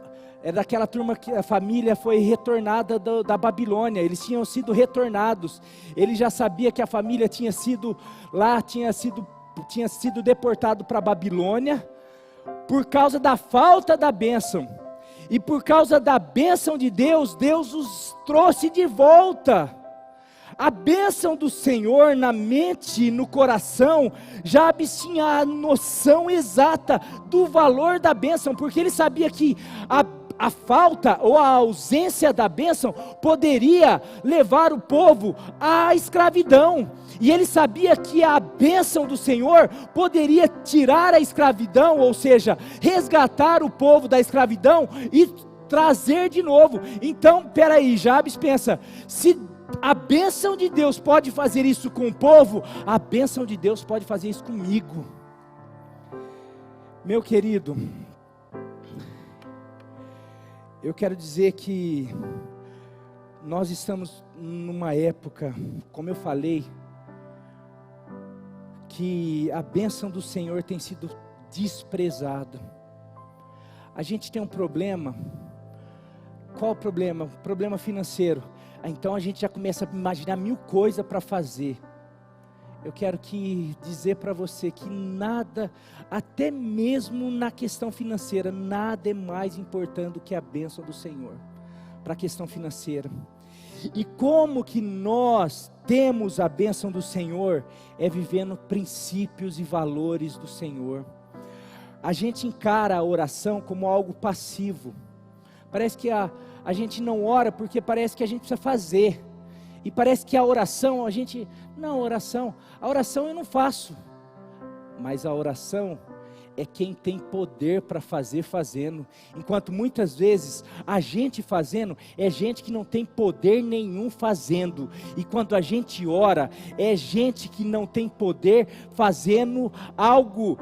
daquela turma que a família foi retornada da Babilônia, eles tinham sido retornados, ele já sabia que a família tinha sido deportado para a Babilônia, por causa da falta da bênção, e por causa da bênção de Deus, Deus os trouxe de volta. A bênção do Senhor na mente e no coração, Jabes tinha a noção exata do valor da bênção, porque ele sabia que a falta ou a ausência da bênção poderia levar o povo à escravidão, e ele sabia que a bênção do Senhor poderia tirar a escravidão, ou seja, resgatar o povo da escravidão e trazer de novo. Então, peraí, Jabes pensa, se a bênção de Deus pode fazer isso com o povo, a bênção de Deus pode fazer isso comigo. Meu querido, eu quero dizer que nós estamos numa época, como eu falei, que a bênção do Senhor tem sido desprezada. A gente tem um problema. Qual o problema? Problema financeiro. Então a gente já começa a imaginar mil coisas para fazer. Eu quero dizer para você que nada, até mesmo na questão financeira, nada é mais importante do que a bênção do Senhor para a questão financeira. E como que nós temos a bênção do Senhor? É vivendo princípios e valores do Senhor. A gente encara a oração como algo passivo. Parece que a gente não ora porque parece que a gente precisa fazer. E parece que a oração, a oração eu não faço. Mas a oração é quem tem poder para fazer fazendo. Enquanto muitas vezes a gente fazendo é gente que não tem poder nenhum fazendo. E quando a gente ora, é gente que não tem poder fazendo algo.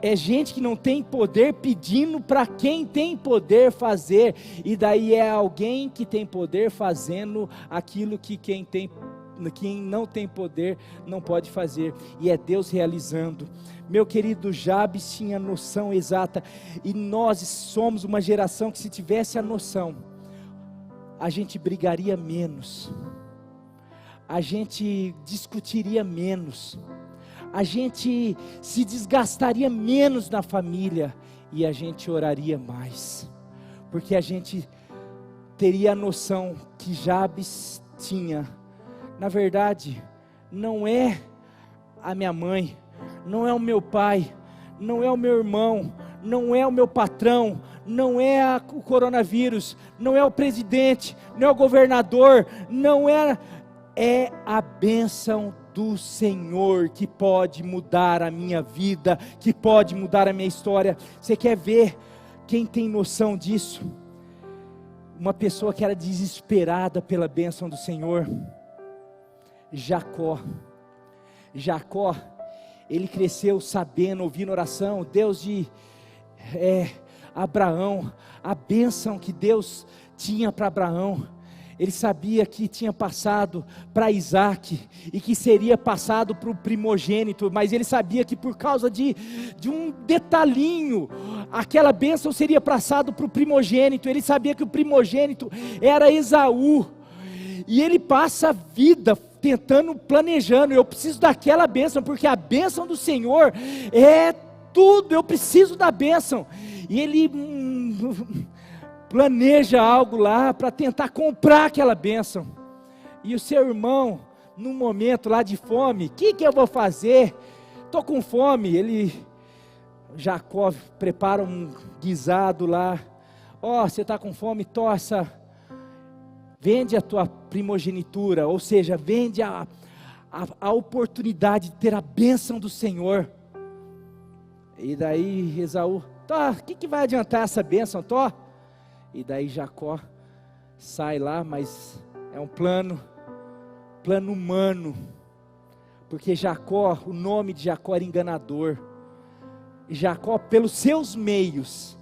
É gente que não tem poder pedindo para quem tem poder fazer. E daí é alguém que tem poder fazendo aquilo que quem não tem poder não pode fazer, e é Deus realizando. Meu querido, Jabes tinha noção exata, e nós somos uma geração que, se tivesse a noção, a gente brigaria menos, a gente discutiria menos, a gente se desgastaria menos na família, e a gente oraria mais, porque a gente teria a noção que Jabes tinha. Na verdade, não é a minha mãe, não é o meu pai, não é o meu irmão, não é o meu patrão, não é o coronavírus, não é o presidente, não é o governador, é a bênção do Senhor que pode mudar a minha vida, que pode mudar a minha história. Você quer ver quem tem noção disso? Uma pessoa que era desesperada pela bênção do Senhor. Jacó, ele cresceu sabendo, ouvindo oração, Deus de Abraão, a bênção que Deus tinha para Abraão, ele sabia que tinha passado para Isaac, e que seria passado para o primogênito, mas ele sabia que por causa de um detalhinho, aquela bênção seria passado para o primogênito. Ele sabia que o primogênito era Esaú, e ele passa a vida planejando, eu preciso daquela bênção, porque a bênção do Senhor é tudo, eu preciso da bênção, e ele planeja algo lá, para tentar comprar aquela bênção, e o seu irmão, num momento lá de fome, o que eu vou fazer? Estou com fome. Jacó prepara um guisado lá, você está com fome, tossa, vende a tua primogenitura, ou seja, vende a oportunidade de ter a bênção do Senhor. E daí Esaú, o que vai adiantar essa bênção, E daí Jacó sai lá, mas é um plano humano, porque Jacó, o nome de Jacó era enganador, Jacó pelos seus meios.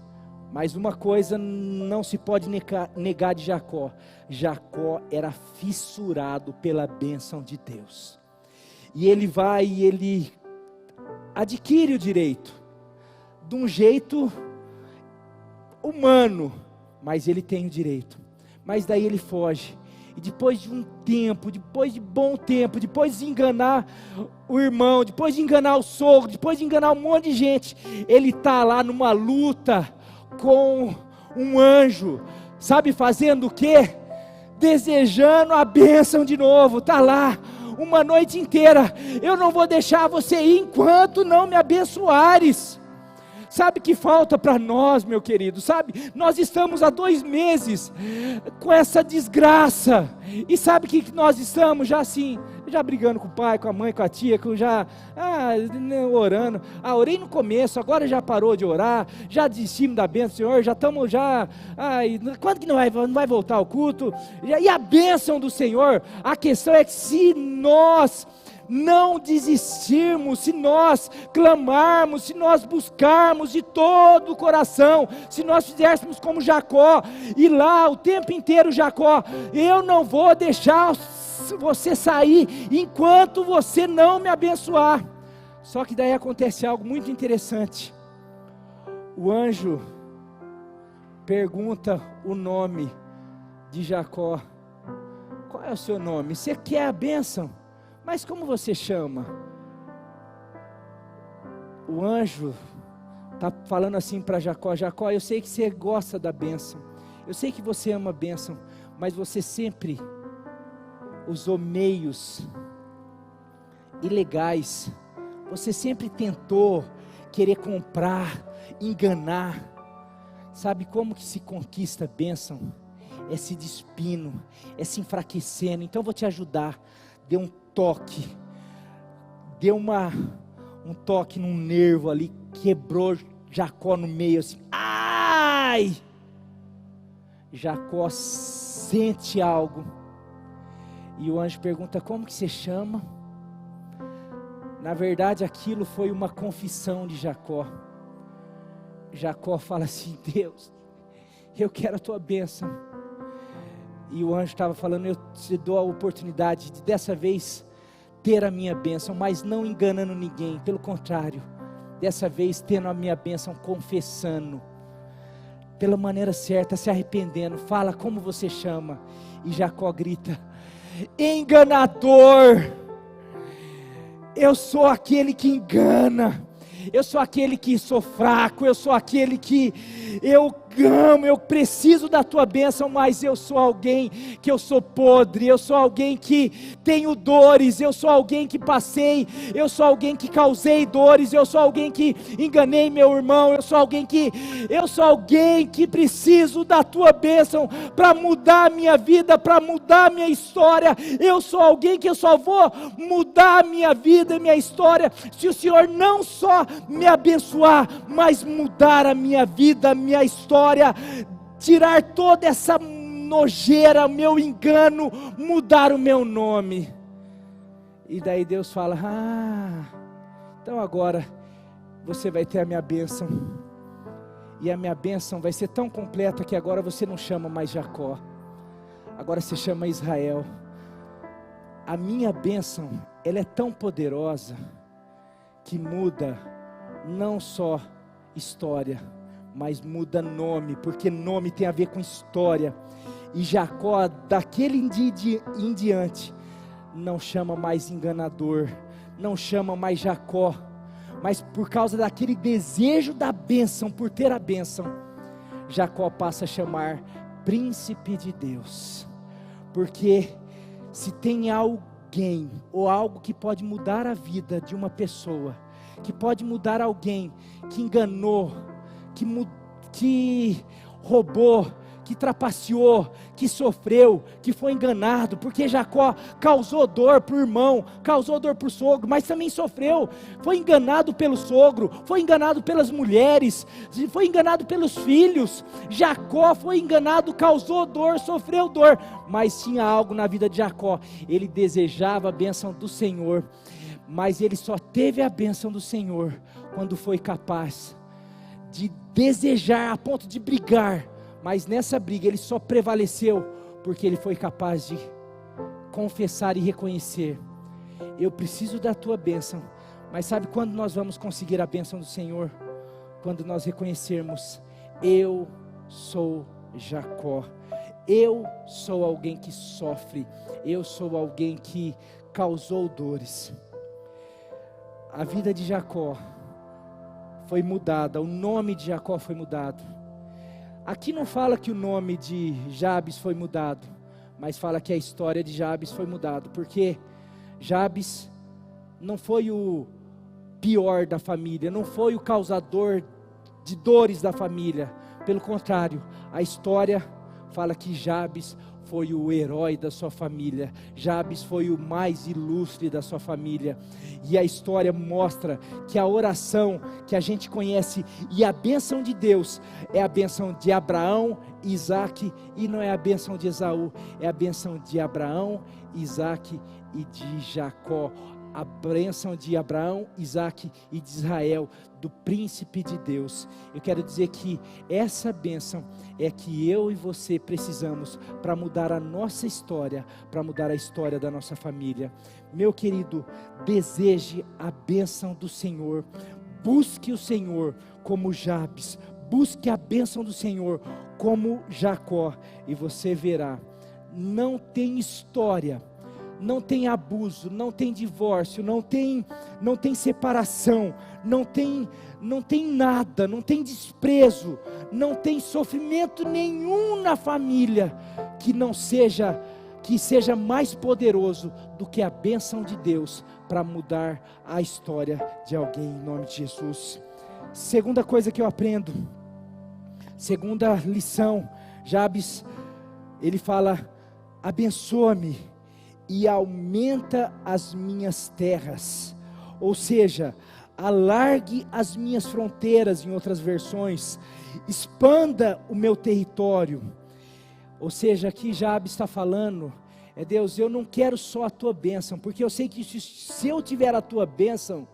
Mas uma coisa não se pode negar de Jacó: Jacó era fissurado pela bênção de Deus. E ele vai e ele adquire o direito, de um jeito humano, mas ele tem o direito. Mas daí ele foge, e depois de um tempo, depois de bom tempo, depois de enganar o irmão, depois de enganar o sogro, depois de enganar um monte de gente, ele está lá numa luta com um anjo, sabe fazendo o quê? Desejando a bênção de novo. Está lá uma noite inteira: eu não vou deixar você ir enquanto não me abençoares. Sabe o que falta para nós, meu querido? Sabe, nós estamos há 2 meses com essa desgraça, e sabe o que nós estamos já assim, já brigando com o pai, com a mãe, com a tia, orando. Orei no começo, agora já parou de orar, já desistimos da bênção do Senhor, já estamos quando que não vai voltar ao culto? E a bênção do Senhor, a questão é que se nós não desistirmos, se nós clamarmos, se nós buscarmos de todo o coração, se nós fizéssemos como Jacó, e lá o tempo inteiro Jacó: eu não vou deixar você sair enquanto você não me abençoar. Só que daí acontece algo muito interessante. O anjo pergunta o nome de Jacó: qual é o seu nome? Você quer a bênção? Mas como você chama? O anjo está falando assim para Jacó: Jacó, eu sei que você gosta da bênção, eu sei que você ama a bênção, mas você sempre usou meios ilegais, você sempre tentou querer comprar, enganar. Sabe como que se conquista a bênção? É se despindo, é se enfraquecendo. Então eu vou te ajudar. Dê um toque, deu um toque num nervo ali, quebrou Jacó no meio assim, ai! Jacó sente algo, e o anjo pergunta: como que você chama? Na verdade aquilo foi uma confissão de Jacó. Jacó fala assim: Deus, eu quero a tua bênção. E o anjo estava falando: eu te dou a oportunidade de dessa vez ter a minha bênção, mas não enganando ninguém, pelo contrário, dessa vez tendo a minha bênção, confessando, pela maneira certa, se arrependendo. Fala como você chama. E Jacó grita: enganador, eu sou aquele que engana, eu sou aquele que sou fraco, eu sou aquele que eu amo, eu preciso da tua bênção, mas eu sou alguém que eu sou podre, eu sou alguém que tenho dores, eu sou alguém que passei, eu sou alguém que causei dores, eu sou alguém que enganei meu irmão, eu sou alguém que preciso da tua bênção para mudar a minha vida, para mudar a minha história. Eu sou alguém que eu só vou mudar a minha vida e minha história se o Senhor não só me abençoar, mas mudar a minha vida, a minha história, tirar toda essa nojeira, o meu engano, mudar o meu nome. E daí Deus fala: então agora você vai ter a minha bênção, e a minha bênção vai ser tão completa que agora você não chama mais Jacó, agora você chama Israel. A minha bênção, ela é tão poderosa que muda não só história, mas muda nome, porque nome tem a ver com história. E Jacó, daquele dia em diante, não chama mais enganador, não chama mais Jacó, mas por causa daquele desejo da bênção, por ter a bênção, Jacó passa a chamar príncipe de Deus. Porque se tem alguém ou algo que pode mudar a vida de uma pessoa, que pode mudar alguém que enganou, que roubou, que trapaceou, que sofreu, que foi enganado, porque Jacó causou dor para o irmão, causou dor para o sogro, mas também sofreu, foi enganado pelo sogro, foi enganado pelas mulheres, foi enganado pelos filhos. Jacó foi enganado, causou dor, sofreu dor, mas tinha algo na vida de Jacó: ele desejava a bênção do Senhor, mas ele só teve a bênção do Senhor quando foi capaz de desejar a ponto de brigar, mas nessa briga ele só prevaleceu porque ele foi capaz de confessar e reconhecer: eu preciso da tua bênção, Mas sabe quando nós vamos conseguir a bênção do Senhor? Quando nós reconhecermos: eu sou Jacó, eu sou alguém que sofre, eu sou alguém que causou dores. A vida de Jacó foi mudada, o nome de Jacó foi mudado. Aqui não fala que o nome de Jabes foi mudado, mas fala que a história de Jabes foi mudada, porque Jabes não foi o pior da família, não foi o causador de dores da família. Pelo contrário, a história fala que Jabes foi o herói da sua família, Jabes foi o mais ilustre da sua família. E a história mostra que a oração que a gente conhece e a bênção de Deus é a bênção de Abraão, Isaque, e não é a bênção de Esaú, é a bênção de Abraão, Isaque e de Jacó. A bênção de Abraão, Isaque e de Israel, do príncipe de Deus. Eu quero dizer que essa bênção é que eu e você precisamos para mudar a nossa história, para mudar a história da nossa família. Meu querido, deseje a bênção do Senhor, busque o Senhor como Jabes, busque a bênção do Senhor como Jacó, e você verá, não tem história, não tem abuso, não tem divórcio, não tem separação, não tem nada, não tem desprezo, não tem sofrimento nenhum na família que seja mais poderoso do que a bênção de Deus para mudar a história de alguém, em nome de Jesus. Segunda coisa que eu aprendo, segunda lição, Jabes, ele fala: abençoa-me e aumenta as minhas terras, ou seja, alargue as minhas fronteiras, em outras versões, expanda o meu território. Ou seja, aqui Jabes está falando: Deus, eu não quero só a tua bênção, porque eu sei que se eu tiver a tua bênção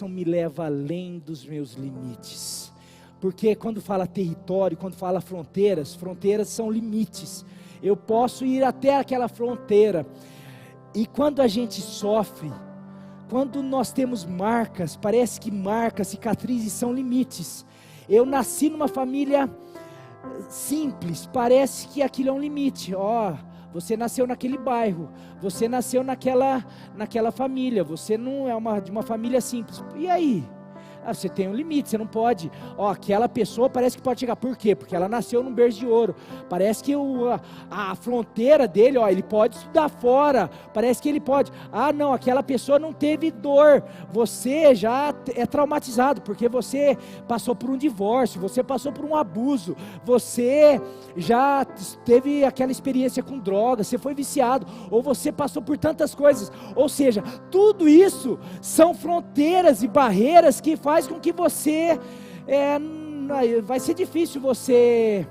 me leva além dos meus limites. Porque quando fala território, quando fala fronteiras são limites. Eu posso ir até aquela fronteira. E quando a gente sofre, quando nós temos marcas, parece que marcas, cicatrizes são limites. Eu nasci numa família simples, parece que aquilo é um limite. Você nasceu naquele bairro, você nasceu naquela família, você não é de uma família simples. E aí? Você tem um limite, você não pode. Aquela pessoa parece que pode chegar. Por quê? Porque ela nasceu num berço de ouro. Parece que a fronteira dele, ele pode estudar fora. Parece que ele pode. Não, aquela pessoa não teve dor. Você já é traumatizado, porque você passou por um divórcio, você passou por um abuso, você já teve aquela experiência com drogas, você foi viciado, ou você passou por tantas coisas. Ou seja, tudo isso são fronteiras e barreiras que faz com que você, vai ser difícil você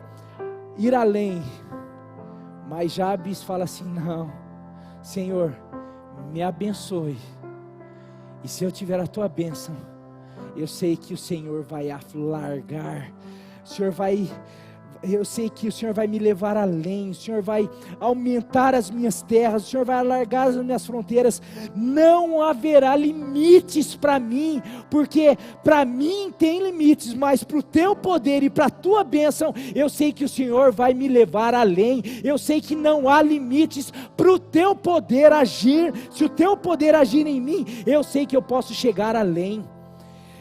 ir além. Mas Jabes fala assim: não, Senhor, me abençoe, e se eu tiver a tua bênção, eu sei que o Senhor vai alargar, eu sei que o Senhor vai me levar além, o Senhor vai aumentar as minhas terras, o Senhor vai alargar as minhas fronteiras, não haverá limites para mim, porque para mim tem limites, mas para o teu poder e para a tua bênção, eu sei que o Senhor vai me levar além, eu sei que não há limites para o teu poder agir. Se o teu poder agir em mim, eu sei que eu posso chegar além.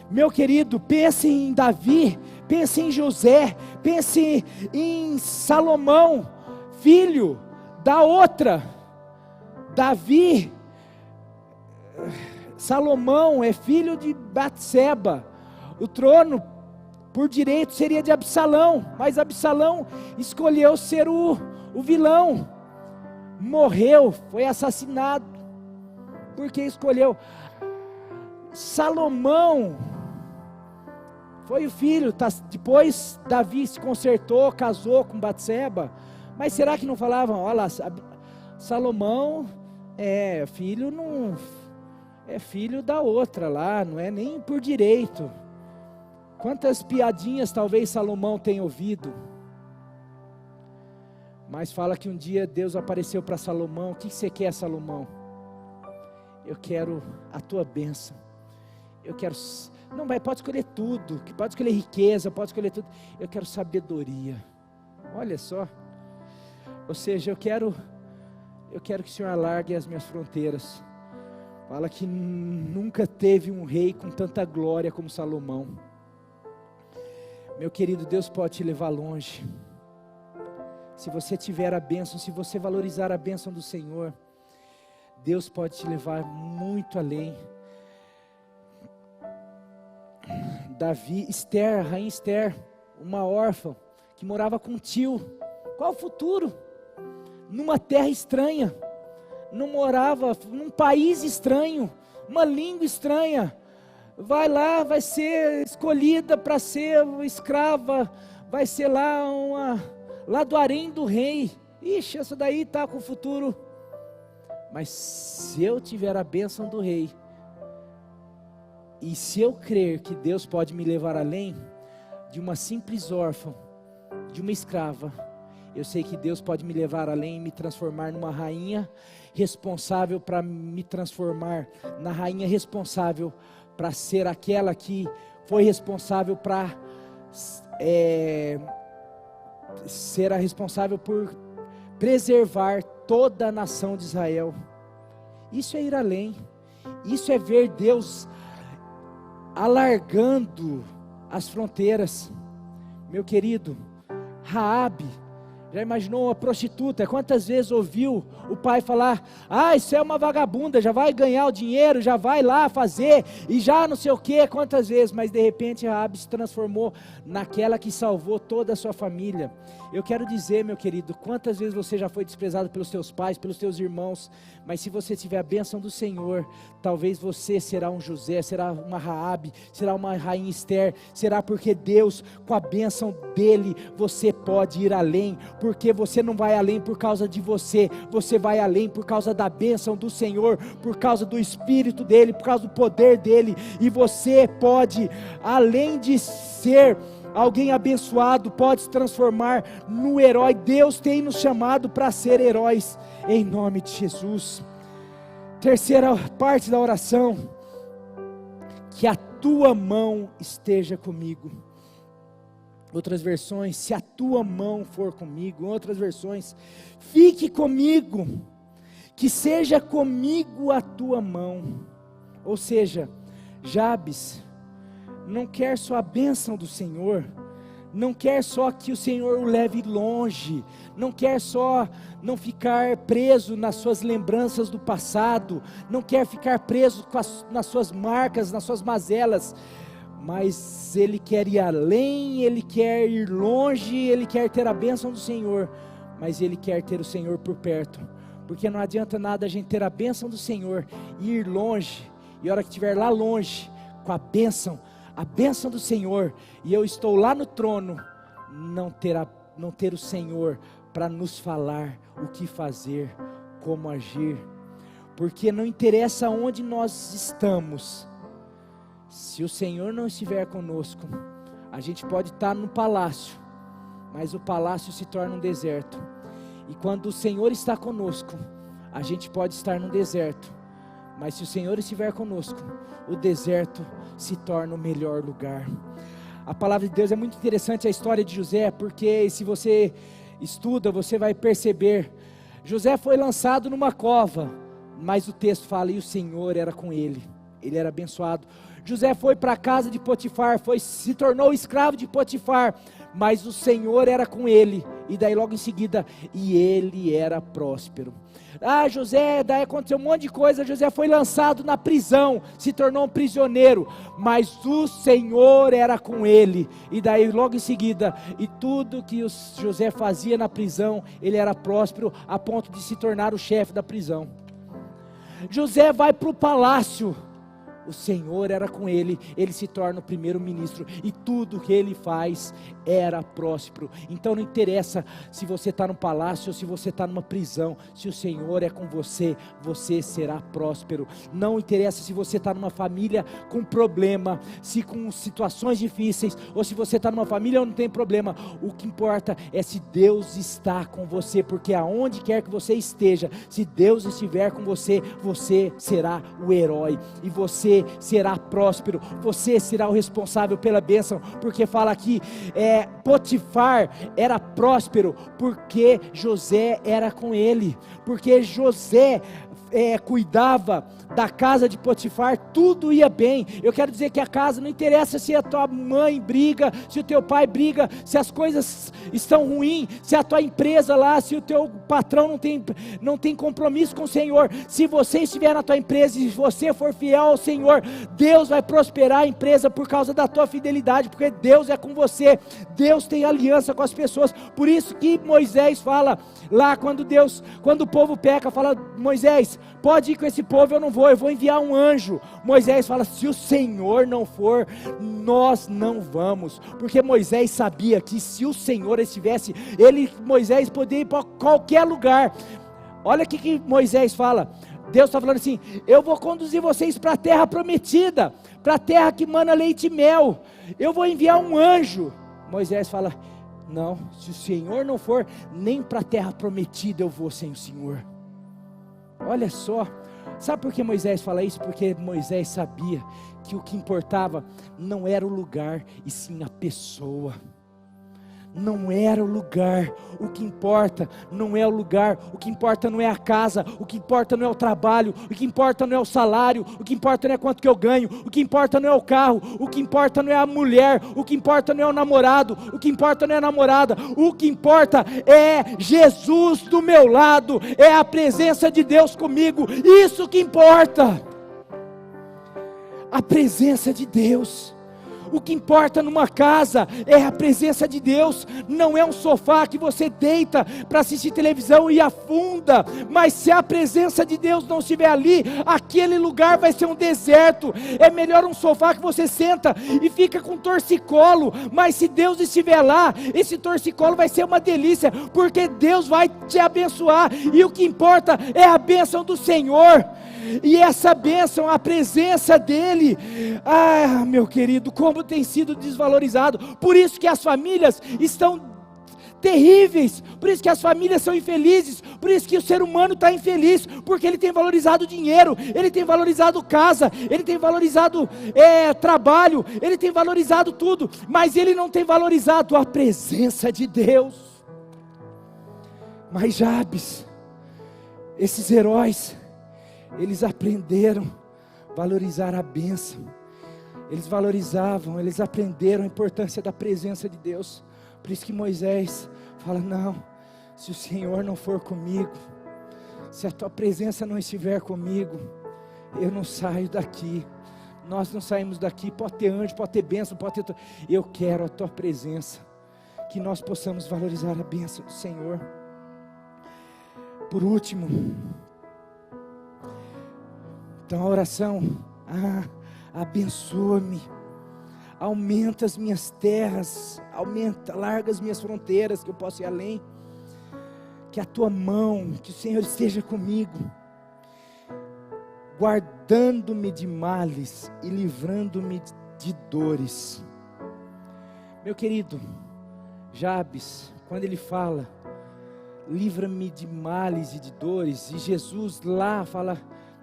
Meu querido, pense em Davi, pense em José, pense em Salomão, filho da outra. Salomão é filho de Batseba. O trono por direito seria de Absalão, mas Absalão escolheu ser o vilão. Morreu, foi assassinado, porque escolheu. Salomão foi o filho, depois Davi se consertou, casou com Batseba, mas será que não falavam, olha lá, Salomão é filho da outra lá, não é nem por direito. Quantas piadinhas talvez Salomão tenha ouvido, mas fala que um dia Deus apareceu para Salomão: o que você quer, Salomão? eu quero a tua bênção, eu quero, não vai, pode escolher tudo, pode escolher riqueza, pode escolher tudo, eu quero sabedoria, olha só, ou seja, eu quero que o Senhor alargue as minhas fronteiras. Fala que nunca teve um rei com tanta glória como Salomão. Meu querido, Deus pode te levar longe, se você tiver a bênção, se você valorizar a bênção do Senhor, Deus pode te levar muito além. A rainha Esther, uma órfã, que morava com um tio, qual o futuro? Numa terra estranha, não morava num país estranho, uma língua estranha, vai lá, vai ser escolhida para ser escrava, vai ser lá do harém do rei, ixi, essa daí está com o futuro, mas se eu tiver a bênção do rei, e se eu crer que Deus pode me levar além de uma simples órfã, de uma escrava, eu sei que Deus pode me levar além e me transformar numa rainha responsável para me transformar na rainha responsável para ser aquela que foi responsável para ser a responsável por preservar toda a nação de Israel. Isso é ir além, isso é ver Deus alargando as fronteiras. Meu querido, Raabe, já imaginou a prostituta? Quantas vezes ouviu o pai falar: isso é uma vagabunda, já vai ganhar o dinheiro, já vai lá fazer, e já não sei o que, quantas vezes, mas de repente Raabe se transformou naquela que salvou toda a sua família. Eu quero dizer, meu querido, quantas vezes você já foi desprezado pelos teus pais, pelos teus irmãos, mas se você tiver a bênção do Senhor, talvez você será um José, será uma Raabe, será uma rainha Esther, será porque Deus, com a bênção dele, você pode ir além, porque você não vai além por causa de você, você vai além por causa da bênção do Senhor, por causa do Espírito dele, por causa do poder dele, e você pode, além de ser alguém abençoado, pode se transformar no herói. Deus tem nos chamado para ser heróis, em nome de Jesus. Terceira parte da oração: que a tua mão esteja comigo. Outras versões: se a tua mão for comigo. Outras versões: fique comigo, que seja comigo a tua mão. Ou seja, Jabes não quer só a bênção do Senhor, não quer só que o Senhor o leve longe, não quer só não ficar preso nas suas lembranças do passado, não quer ficar preso nas suas marcas, nas suas mazelas, mas ele quer ir além, ele quer ir longe, ele quer ter a bênção do Senhor, mas ele quer ter o Senhor por perto, porque não adianta nada a gente ter a bênção do Senhor e ir longe, e a hora que estiver lá longe, com a bênção do Senhor, e eu estou lá no trono, não ter o Senhor para nos falar o que fazer, como agir, porque não interessa onde nós estamos, se o Senhor não estiver conosco, a gente pode estar no palácio, mas o palácio se torna um deserto, e quando o Senhor está conosco, a gente pode estar no deserto, mas se o Senhor estiver conosco, o deserto se torna o melhor lugar. A palavra de Deus é muito interessante, a história de José, porque se você estuda, você vai perceber, José foi lançado numa cova, mas o texto fala, e o Senhor era com ele era abençoado. José foi para a casa de Potifar, se tornou escravo de Potifar, mas o Senhor era com ele, e daí logo em seguida, e ele era próspero. José, daí aconteceu um monte de coisa, José foi lançado na prisão, se tornou um prisioneiro, mas o Senhor era com ele, e daí logo em seguida, e tudo que José fazia na prisão, ele era próspero, a ponto de se tornar o chefe da prisão. José vai para o palácio, o Senhor era com ele, ele se torna o primeiro-ministro, e tudo que ele faz era próspero. Então não interessa se você está no palácio ou se você está numa prisão, se o Senhor é com você, você será próspero. Não interessa se você está numa família com problema, se com situações difíceis, ou se você está numa família onde não tem problema. O que importa é se Deus está com você, porque aonde quer que você esteja, se Deus estiver com você, você será o herói, e você será próspero, você será o responsável pela bênção, porque fala aqui, Potifar era próspero, porque José era com ele, porque José cuidava da casa de Potifar, tudo ia bem. Eu quero dizer que a casa, não interessa se a tua mãe briga, se o teu pai briga, se as coisas estão ruins, se a tua empresa lá, se o teu patrão não tem compromisso com o Senhor. Se você estiver na tua empresa e se você for fiel ao Senhor, Deus vai prosperar a empresa por causa da tua fidelidade, porque Deus é com você, Deus tem aliança com as pessoas. Por isso que Moisés fala lá, quando o povo peca, fala: Moisés, pode ir com esse povo, eu não vou, eu vou enviar um anjo. Moisés fala: se o Senhor não for, nós não vamos, porque Moisés sabia que se o Senhor estivesse, Moisés poderia ir para qualquer lugar. Olha o que Moisés fala, Deus está falando assim: eu vou conduzir vocês para a terra prometida, para a terra que mana leite e mel, eu vou enviar um anjo. Moisés fala: não, se o Senhor não for, nem para a terra prometida eu vou sem o Senhor. Olha só, sabe por que Moisés fala isso? Porque Moisés sabia que o que importava não era o lugar, e sim a pessoa. Não era o lugar, o que importa não é o lugar, o que importa não é a casa, o que importa não é o trabalho, o que importa não é o salário, o que importa não é quanto que eu ganho, o que importa não é o carro, o que importa não é a mulher, o que importa não é o namorado, o que importa não é a namorada, o que importa é Jesus do meu lado, é a presença de Deus comigo, isso que importa, a presença de Deus. O que importa numa casa é a presença de Deus, não é um sofá que você deita para assistir televisão e afunda, mas se a presença de Deus não estiver ali, aquele lugar vai ser um deserto. É melhor um sofá que você senta e fica com torcicolo, mas se Deus estiver lá, esse torcicolo vai ser uma delícia, porque Deus vai te abençoar, e o que importa é a bênção do Senhor. E essa bênção, a presença dEle, meu querido, como tem sido desvalorizado. Por isso que as famílias estão terríveis, por isso que as famílias são infelizes, por isso que o ser humano está infeliz, porque ele tem valorizado dinheiro, ele tem valorizado casa, ele tem valorizado trabalho, ele tem valorizado tudo, mas ele não tem valorizado a presença de Deus. Mas Jabes, esses heróis, eles aprenderam a valorizar a bênção, eles aprenderam a importância da presença de Deus. Por isso que Moisés fala: não, se o Senhor não for comigo, se a tua presença não estiver comigo, eu não saio daqui, nós não saímos daqui. Pode ter anjo, pode ter bênção, eu quero a tua presença, que nós possamos valorizar a bênção do Senhor. Por último, então a oração: abençoa-me, aumenta as minhas terras, larga as minhas fronteiras, que eu possa ir além, que a tua mão, que o Senhor esteja comigo, guardando-me de males e livrando-me de dores. Meu querido, Jabes, quando ele fala, livra-me de males e de dores, e Jesus lá fala: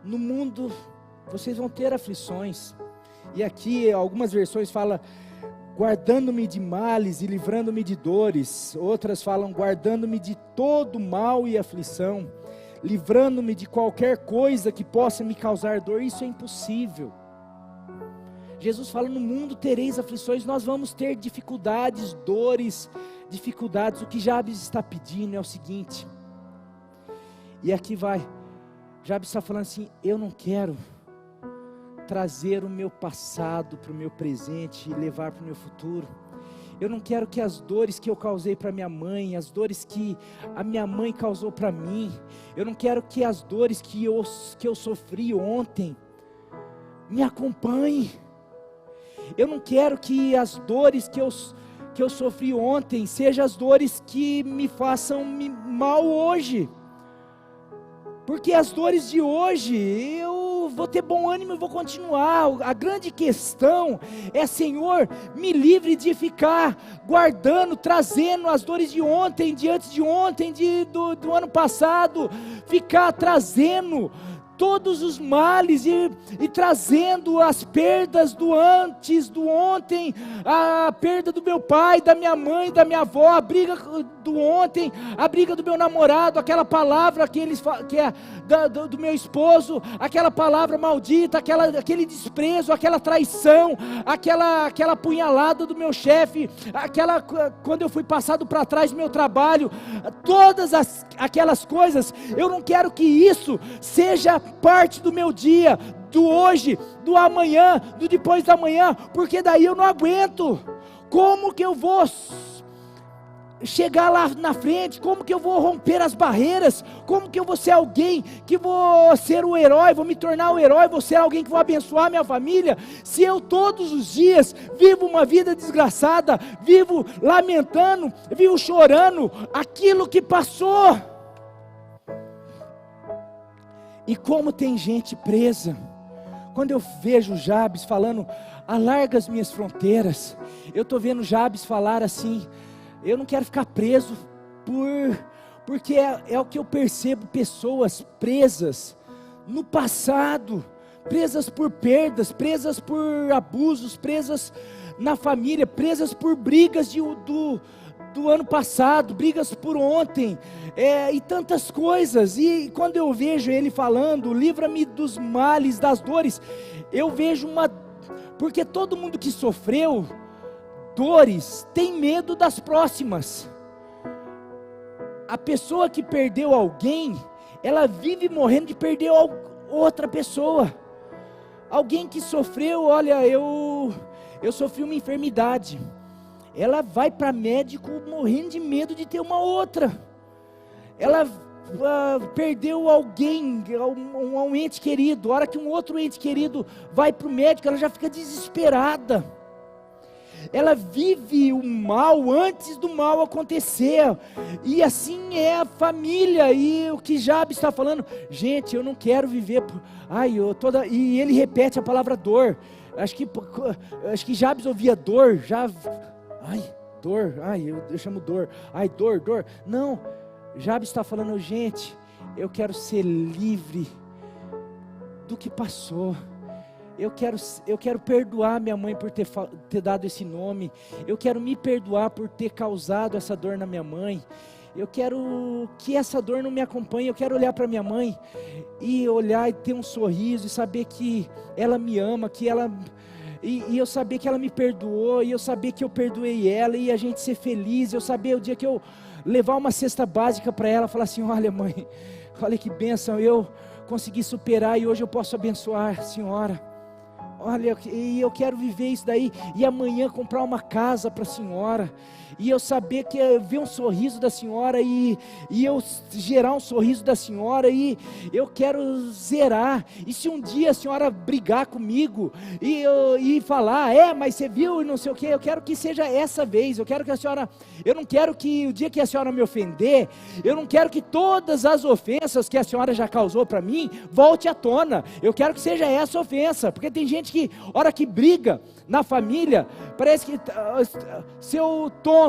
no mundo vocês vão ter aflições, e aqui algumas versões falam guardando-me de males e livrando-me de dores, outras falam guardando-me de todo mal e aflição, livrando-me de qualquer coisa que possa me causar dor. Isso é impossível. Jesus fala: no mundo tereis aflições, nós vamos ter dificuldades, dores, dificuldades. O que Jabes está pedindo é o seguinte, e aqui Jabes está falando assim: eu não quero trazer o meu passado para o meu presente e levar para o meu futuro. Eu não quero que as dores que eu causei para minha mãe, as dores que a minha mãe causou para mim, eu não quero que as dores que eu sofri ontem me acompanhe. Eu não quero que as dores que eu sofri ontem sejam as dores que me façam mal hoje. Porque as dores de hoje, eu vou ter bom ânimo e vou continuar. A grande questão é, Senhor, me livre de ficar guardando, trazendo as dores de ontem, de antes de ontem, do ano passado. Ficar trazendo todos os males e trazendo as perdas do antes, do ontem, a perda do meu pai, da minha mãe, da minha avó, a briga do ontem, a briga do meu namorado, aquela palavra que é do meu esposo, aquela palavra maldita, aquele desprezo, aquela traição, aquela punhalada do meu chefe, quando eu fui passado para trás do meu trabalho, todas aquelas coisas. Eu não quero que isso seja parte do meu dia, do hoje, do amanhã, do depois da manhã, porque daí eu não aguento. Como que eu vou chegar lá na frente? Como que eu vou romper as barreiras? Como que eu vou ser alguém que vou ser o herói, vou me tornar o herói, vou ser alguém que vou abençoar minha família, se eu todos os dias vivo uma vida desgraçada, vivo lamentando, vivo chorando aquilo que passou? E como tem gente presa. Quando eu vejo Jabes falando, alarga as minhas fronteiras, eu estou vendo Jabes falar assim, eu não quero ficar preso porque é o que eu percebo, pessoas presas no passado, presas por perdas, presas por abusos, presas na família, presas por brigas do ano passado, brigas por ontem, e tantas coisas. E quando eu vejo ele falando, livra-me dos males, das dores, eu vejo porque todo mundo que sofreu dores tem medo das próximas. A pessoa que perdeu alguém, ela vive morrendo de perder outra pessoa. Alguém que sofreu, olha, eu sofri uma enfermidade, ela vai para médico morrendo de medo de ter uma outra. Ela perdeu alguém, um ente querido, a hora que um outro ente querido vai para o médico, ela já fica desesperada. Ela vive o mal antes do mal acontecer, e assim é a família. E o que Jabes está falando, gente, eu não quero viver, e ele repete a palavra dor. Acho que Jabes ouvia dor, dor, eu chamo dor, dor, não, Jabes está falando, gente, eu quero ser livre do que passou, eu quero perdoar minha mãe por ter dado esse nome, eu quero me perdoar por ter causado essa dor na minha mãe, eu quero que essa dor não me acompanhe, eu quero olhar para minha mãe, e olhar e ter um sorriso, e saber que ela me ama, que ela... E eu saber que ela me perdoou, e eu saber que eu perdoei ela, e a gente ser feliz, eu saber o dia que eu levar uma cesta básica para ela, falar assim, olha mãe, olha que bênção, eu consegui superar, e hoje eu posso abençoar a senhora, olha, e eu quero viver isso daí, e amanhã comprar uma casa para a senhora, e eu saber que ver um sorriso da senhora, e eu gerar um sorriso da senhora, e eu quero zerar. E se um dia a senhora brigar comigo e falar, mas você viu e não sei o que, eu quero que seja essa vez. Eu quero que a senhora, eu não quero que o dia que a senhora me ofender, eu não quero que todas as ofensas que a senhora já causou para mim volte à tona. Eu quero que seja essa ofensa, porque tem gente que, hora que briga na família, parece que seu tonto,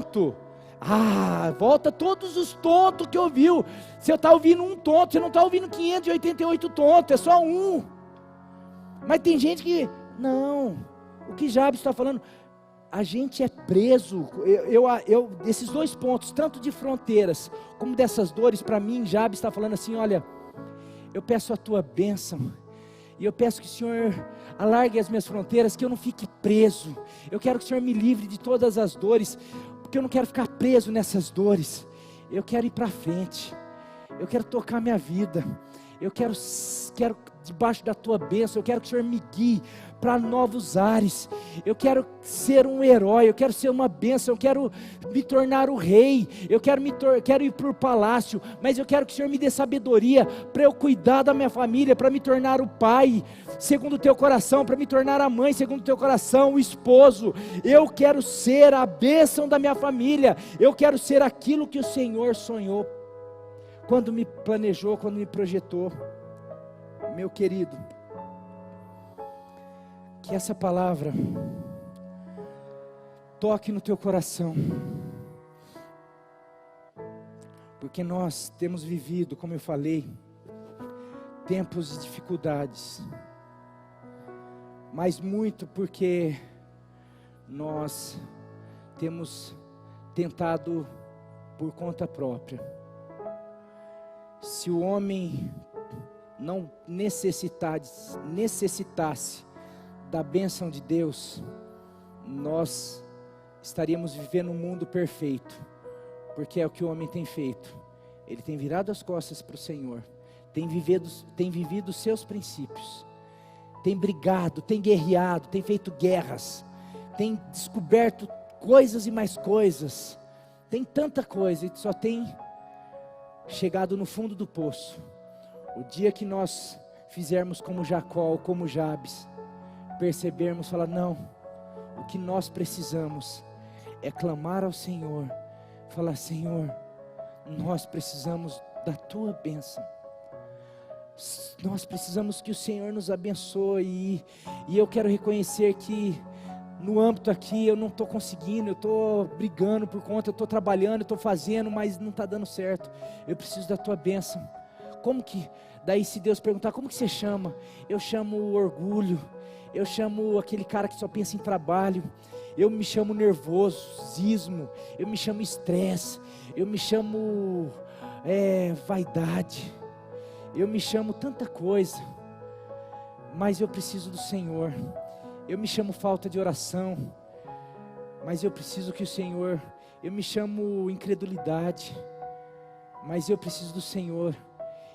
volta todos os tontos que ouviu. Você está ouvindo um tonto, você não está ouvindo 588 tontos, é só um. Mas tem gente que, não, o que Jabes está falando, a gente é preso, esses dois pontos, tanto de fronteiras, como dessas dores, para mim, Jabes está falando assim, olha, eu peço a tua bênção, e eu peço que o Senhor alargue as minhas fronteiras, que eu não fique preso, eu quero que o Senhor me livre de todas as dores, porque eu não quero ficar preso nessas dores, eu quero ir para frente, eu quero tocar minha vida, eu quero quero debaixo da tua bênção, eu quero que o Senhor me guie para novos ares, eu quero ser um herói, eu quero ser uma bênção, eu quero me tornar o rei, eu quero ir para o palácio, mas eu quero que o Senhor me dê sabedoria para eu cuidar da minha família, para me tornar o pai segundo o teu coração, para me tornar a mãe segundo o teu coração, o esposo. Eu quero ser a bênção da minha família, eu quero ser aquilo que o Senhor sonhou quando me planejou, quando me projetou. Meu querido, que essa palavra toque no teu coração, porque nós temos vivido, como eu falei, tempos de dificuldades, mas muito porque nós temos tentado por conta própria. Se o homem não necessitasse da bênção de Deus, nós estaríamos vivendo um mundo perfeito, porque é o que o homem tem feito. Ele tem virado as costas para o Senhor, tem vivido os seus princípios, tem brigado, tem guerreado, tem feito guerras, tem descoberto coisas e mais coisas, tem tanta coisa e só tem chegado no fundo do poço. O dia que nós fizermos como Jacó ou como Jabes, percebermos, falar, não, o que nós precisamos é clamar ao Senhor, falar, Senhor, nós precisamos da tua bênção, nós precisamos que o Senhor nos abençoe, e eu quero reconhecer que no âmbito aqui eu não estou conseguindo, eu estou brigando por conta, eu estou trabalhando, eu estou fazendo, mas não está dando certo, eu preciso da tua bênção. Como que, daí se Deus perguntar, como que você chama? Eu chamo o orgulho, eu chamo aquele cara que só pensa em trabalho, eu me chamo nervosismo, eu me chamo estresse, eu me chamo vaidade, eu me chamo tanta coisa, mas eu preciso do Senhor. Eu me chamo falta de oração, mas eu preciso que o Senhor, eu me chamo incredulidade, mas eu preciso do Senhor.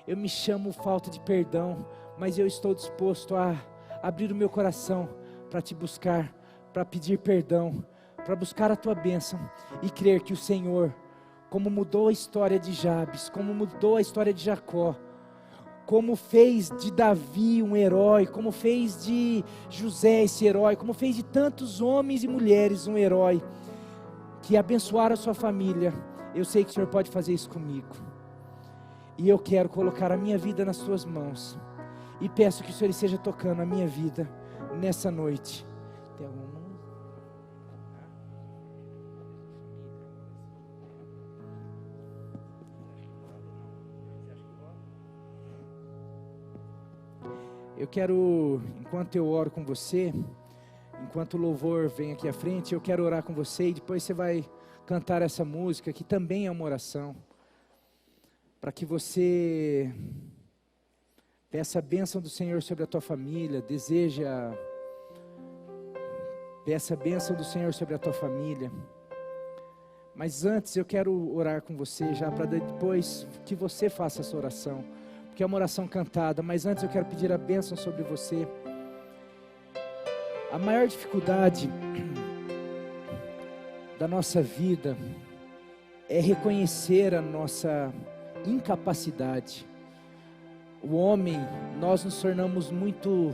Eu me chamo falta de perdão, mas eu estou disposto a abrir o meu coração para te buscar, para pedir perdão, para buscar a tua bênção e crer que o Senhor, como mudou a história de Jabes, como mudou a história de Jacó, como fez de Davi um herói, como fez de José esse herói, como fez de tantos homens e mulheres um herói, que abençoaram a sua família, eu sei que o Senhor pode fazer isso comigo, e eu quero colocar a minha vida nas suas mãos, e peço que o Senhor esteja tocando a minha vida nessa noite. Tem alguma música? Eu quero, enquanto eu oro com você, enquanto o louvor vem aqui à frente, eu quero orar com você e depois você vai cantar essa música, que também é uma oração, para que você peça a bênção do Senhor sobre a tua família, peça a bênção do Senhor sobre a tua família. Mas antes eu quero orar com você já, para depois que você faça essa oração, porque é uma oração cantada, mas antes eu quero pedir a bênção sobre você. A maior dificuldade da nossa vida é reconhecer a nossa incapacidade. O homem, nós nos tornamos muito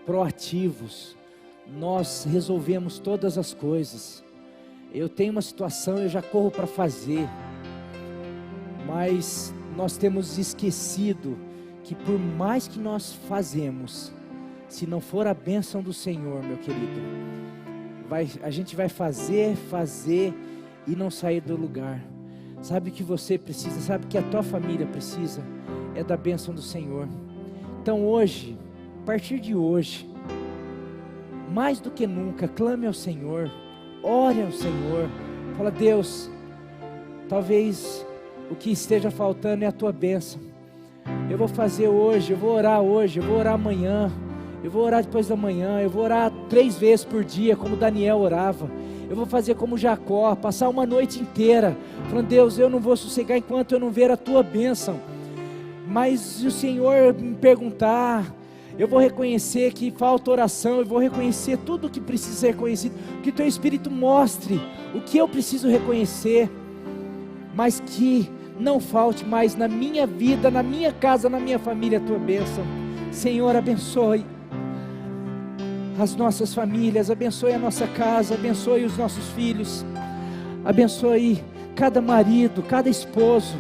proativos, nós resolvemos todas as coisas. Eu tenho uma situação, eu já corro para fazer, mas nós temos esquecido que por mais que nós fazemos, se não for a bênção do Senhor, meu querido, a gente vai fazer e não sair do lugar. Sabe o que você precisa, sabe o que a tua família precisa? É da bênção do Senhor. Então hoje, a partir de hoje, mais do que nunca, clame ao Senhor, ore ao Senhor, fala: Deus, talvez o que esteja faltando é a tua bênção. Eu vou fazer hoje, eu vou orar amanhã, eu vou orar depois da manhã, eu vou orar 3 vezes por dia, como Daniel orava. Eu vou fazer como Jacó, passar uma noite inteira falando: Deus, eu não vou sossegar enquanto eu não ver a tua bênção. mas se o Senhor me perguntar, eu vou reconhecer que falta oração, eu vou reconhecer tudo o que precisa ser reconhecido, que o Teu Espírito mostre o que eu preciso reconhecer, mas que não falte mais na minha vida, na minha casa, na minha família, a Tua bênção. Senhor, abençoe as nossas famílias, abençoe a nossa casa, abençoe os nossos filhos, abençoe cada marido, cada esposo,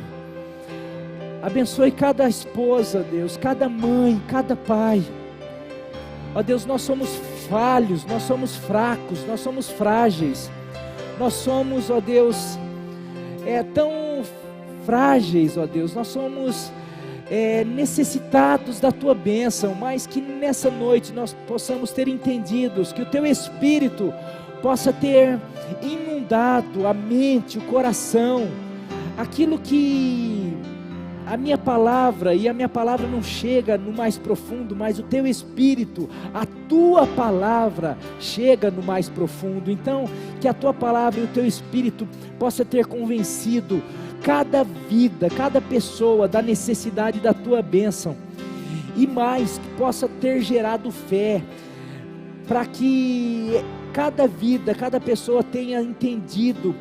abençoe cada esposa, Deus, cada mãe, cada pai. Ó Deus, nós somos falhos, nós somos fracos, nós somos frágeis, nós somos, ó Deus, tão frágeis, ó Deus, nós somos necessitados da Tua bênção, mas que nessa noite nós possamos ter entendidos, que o Teu Espírito possa ter inundado a mente, o coração, aquilo que a minha palavra, e a minha palavra não chega no mais profundo, mas o Teu Espírito, a Tua palavra chega no mais profundo. Então, que a Tua palavra e o Teu Espírito possa ter convencido cada vida, cada pessoa da necessidade da Tua bênção, e mais, que possa ter gerado fé, para que cada vida, cada pessoa tenha entendido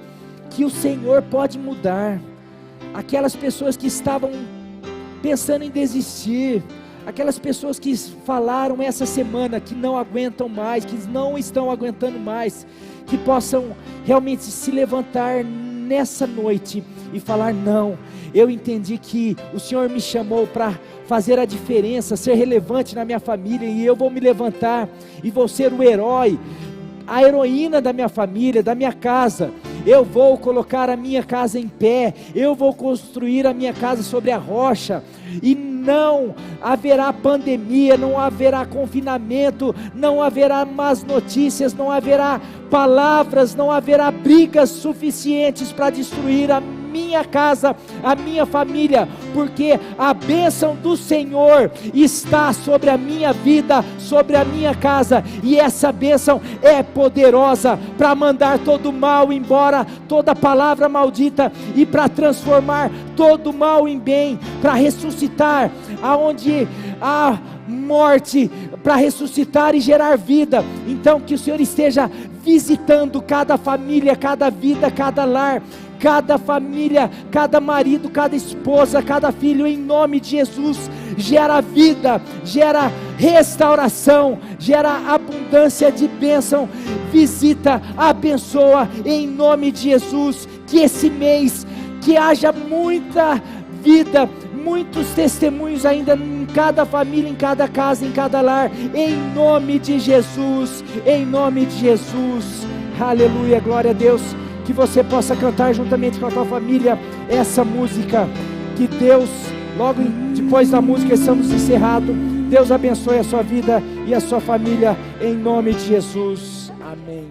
que o Senhor pode mudar. Aquelas pessoas que estavam pensando em desistir, aquelas pessoas que falaram essa semana que não aguentam mais, que não estão aguentando mais, que possam realmente se levantar nessa noite e falar: não, eu entendi que o Senhor me chamou para fazer a diferença, ser relevante na minha família, e eu vou me levantar e vou ser o herói, a heroína da minha família, da minha casa. Eu vou colocar a minha casa em pé, eu vou construir a minha casa sobre a rocha, e não haverá pandemia, não haverá confinamento, não haverá más notícias, não haverá palavras, não haverá brigas suficientes para destruir a minha casa, a minha família, porque a bênção do Senhor está sobre a minha vida, sobre a minha casa, e essa bênção é poderosa para mandar todo mal embora, toda palavra maldita, e para transformar todo mal em bem, para ressuscitar aonde há morte, para ressuscitar e gerar vida. Então que o Senhor esteja visitando cada família, cada vida, cada lar, cada família, cada marido, cada esposa, cada filho, em nome de Jesus. Gera vida, gera restauração, gera abundância de bênção. Visita, abençoa, em nome de Jesus. Que esse mês, que haja muita vida, muitos testemunhos ainda em cada família, em cada casa, em cada lar, em nome de Jesus, em nome de Jesus. Aleluia, glória a Deus. Que você possa cantar juntamente com a tua família essa música. Que Deus, logo depois da música, estamos encerrados. Deus abençoe a sua vida e a sua família, em nome de Jesus. Amém.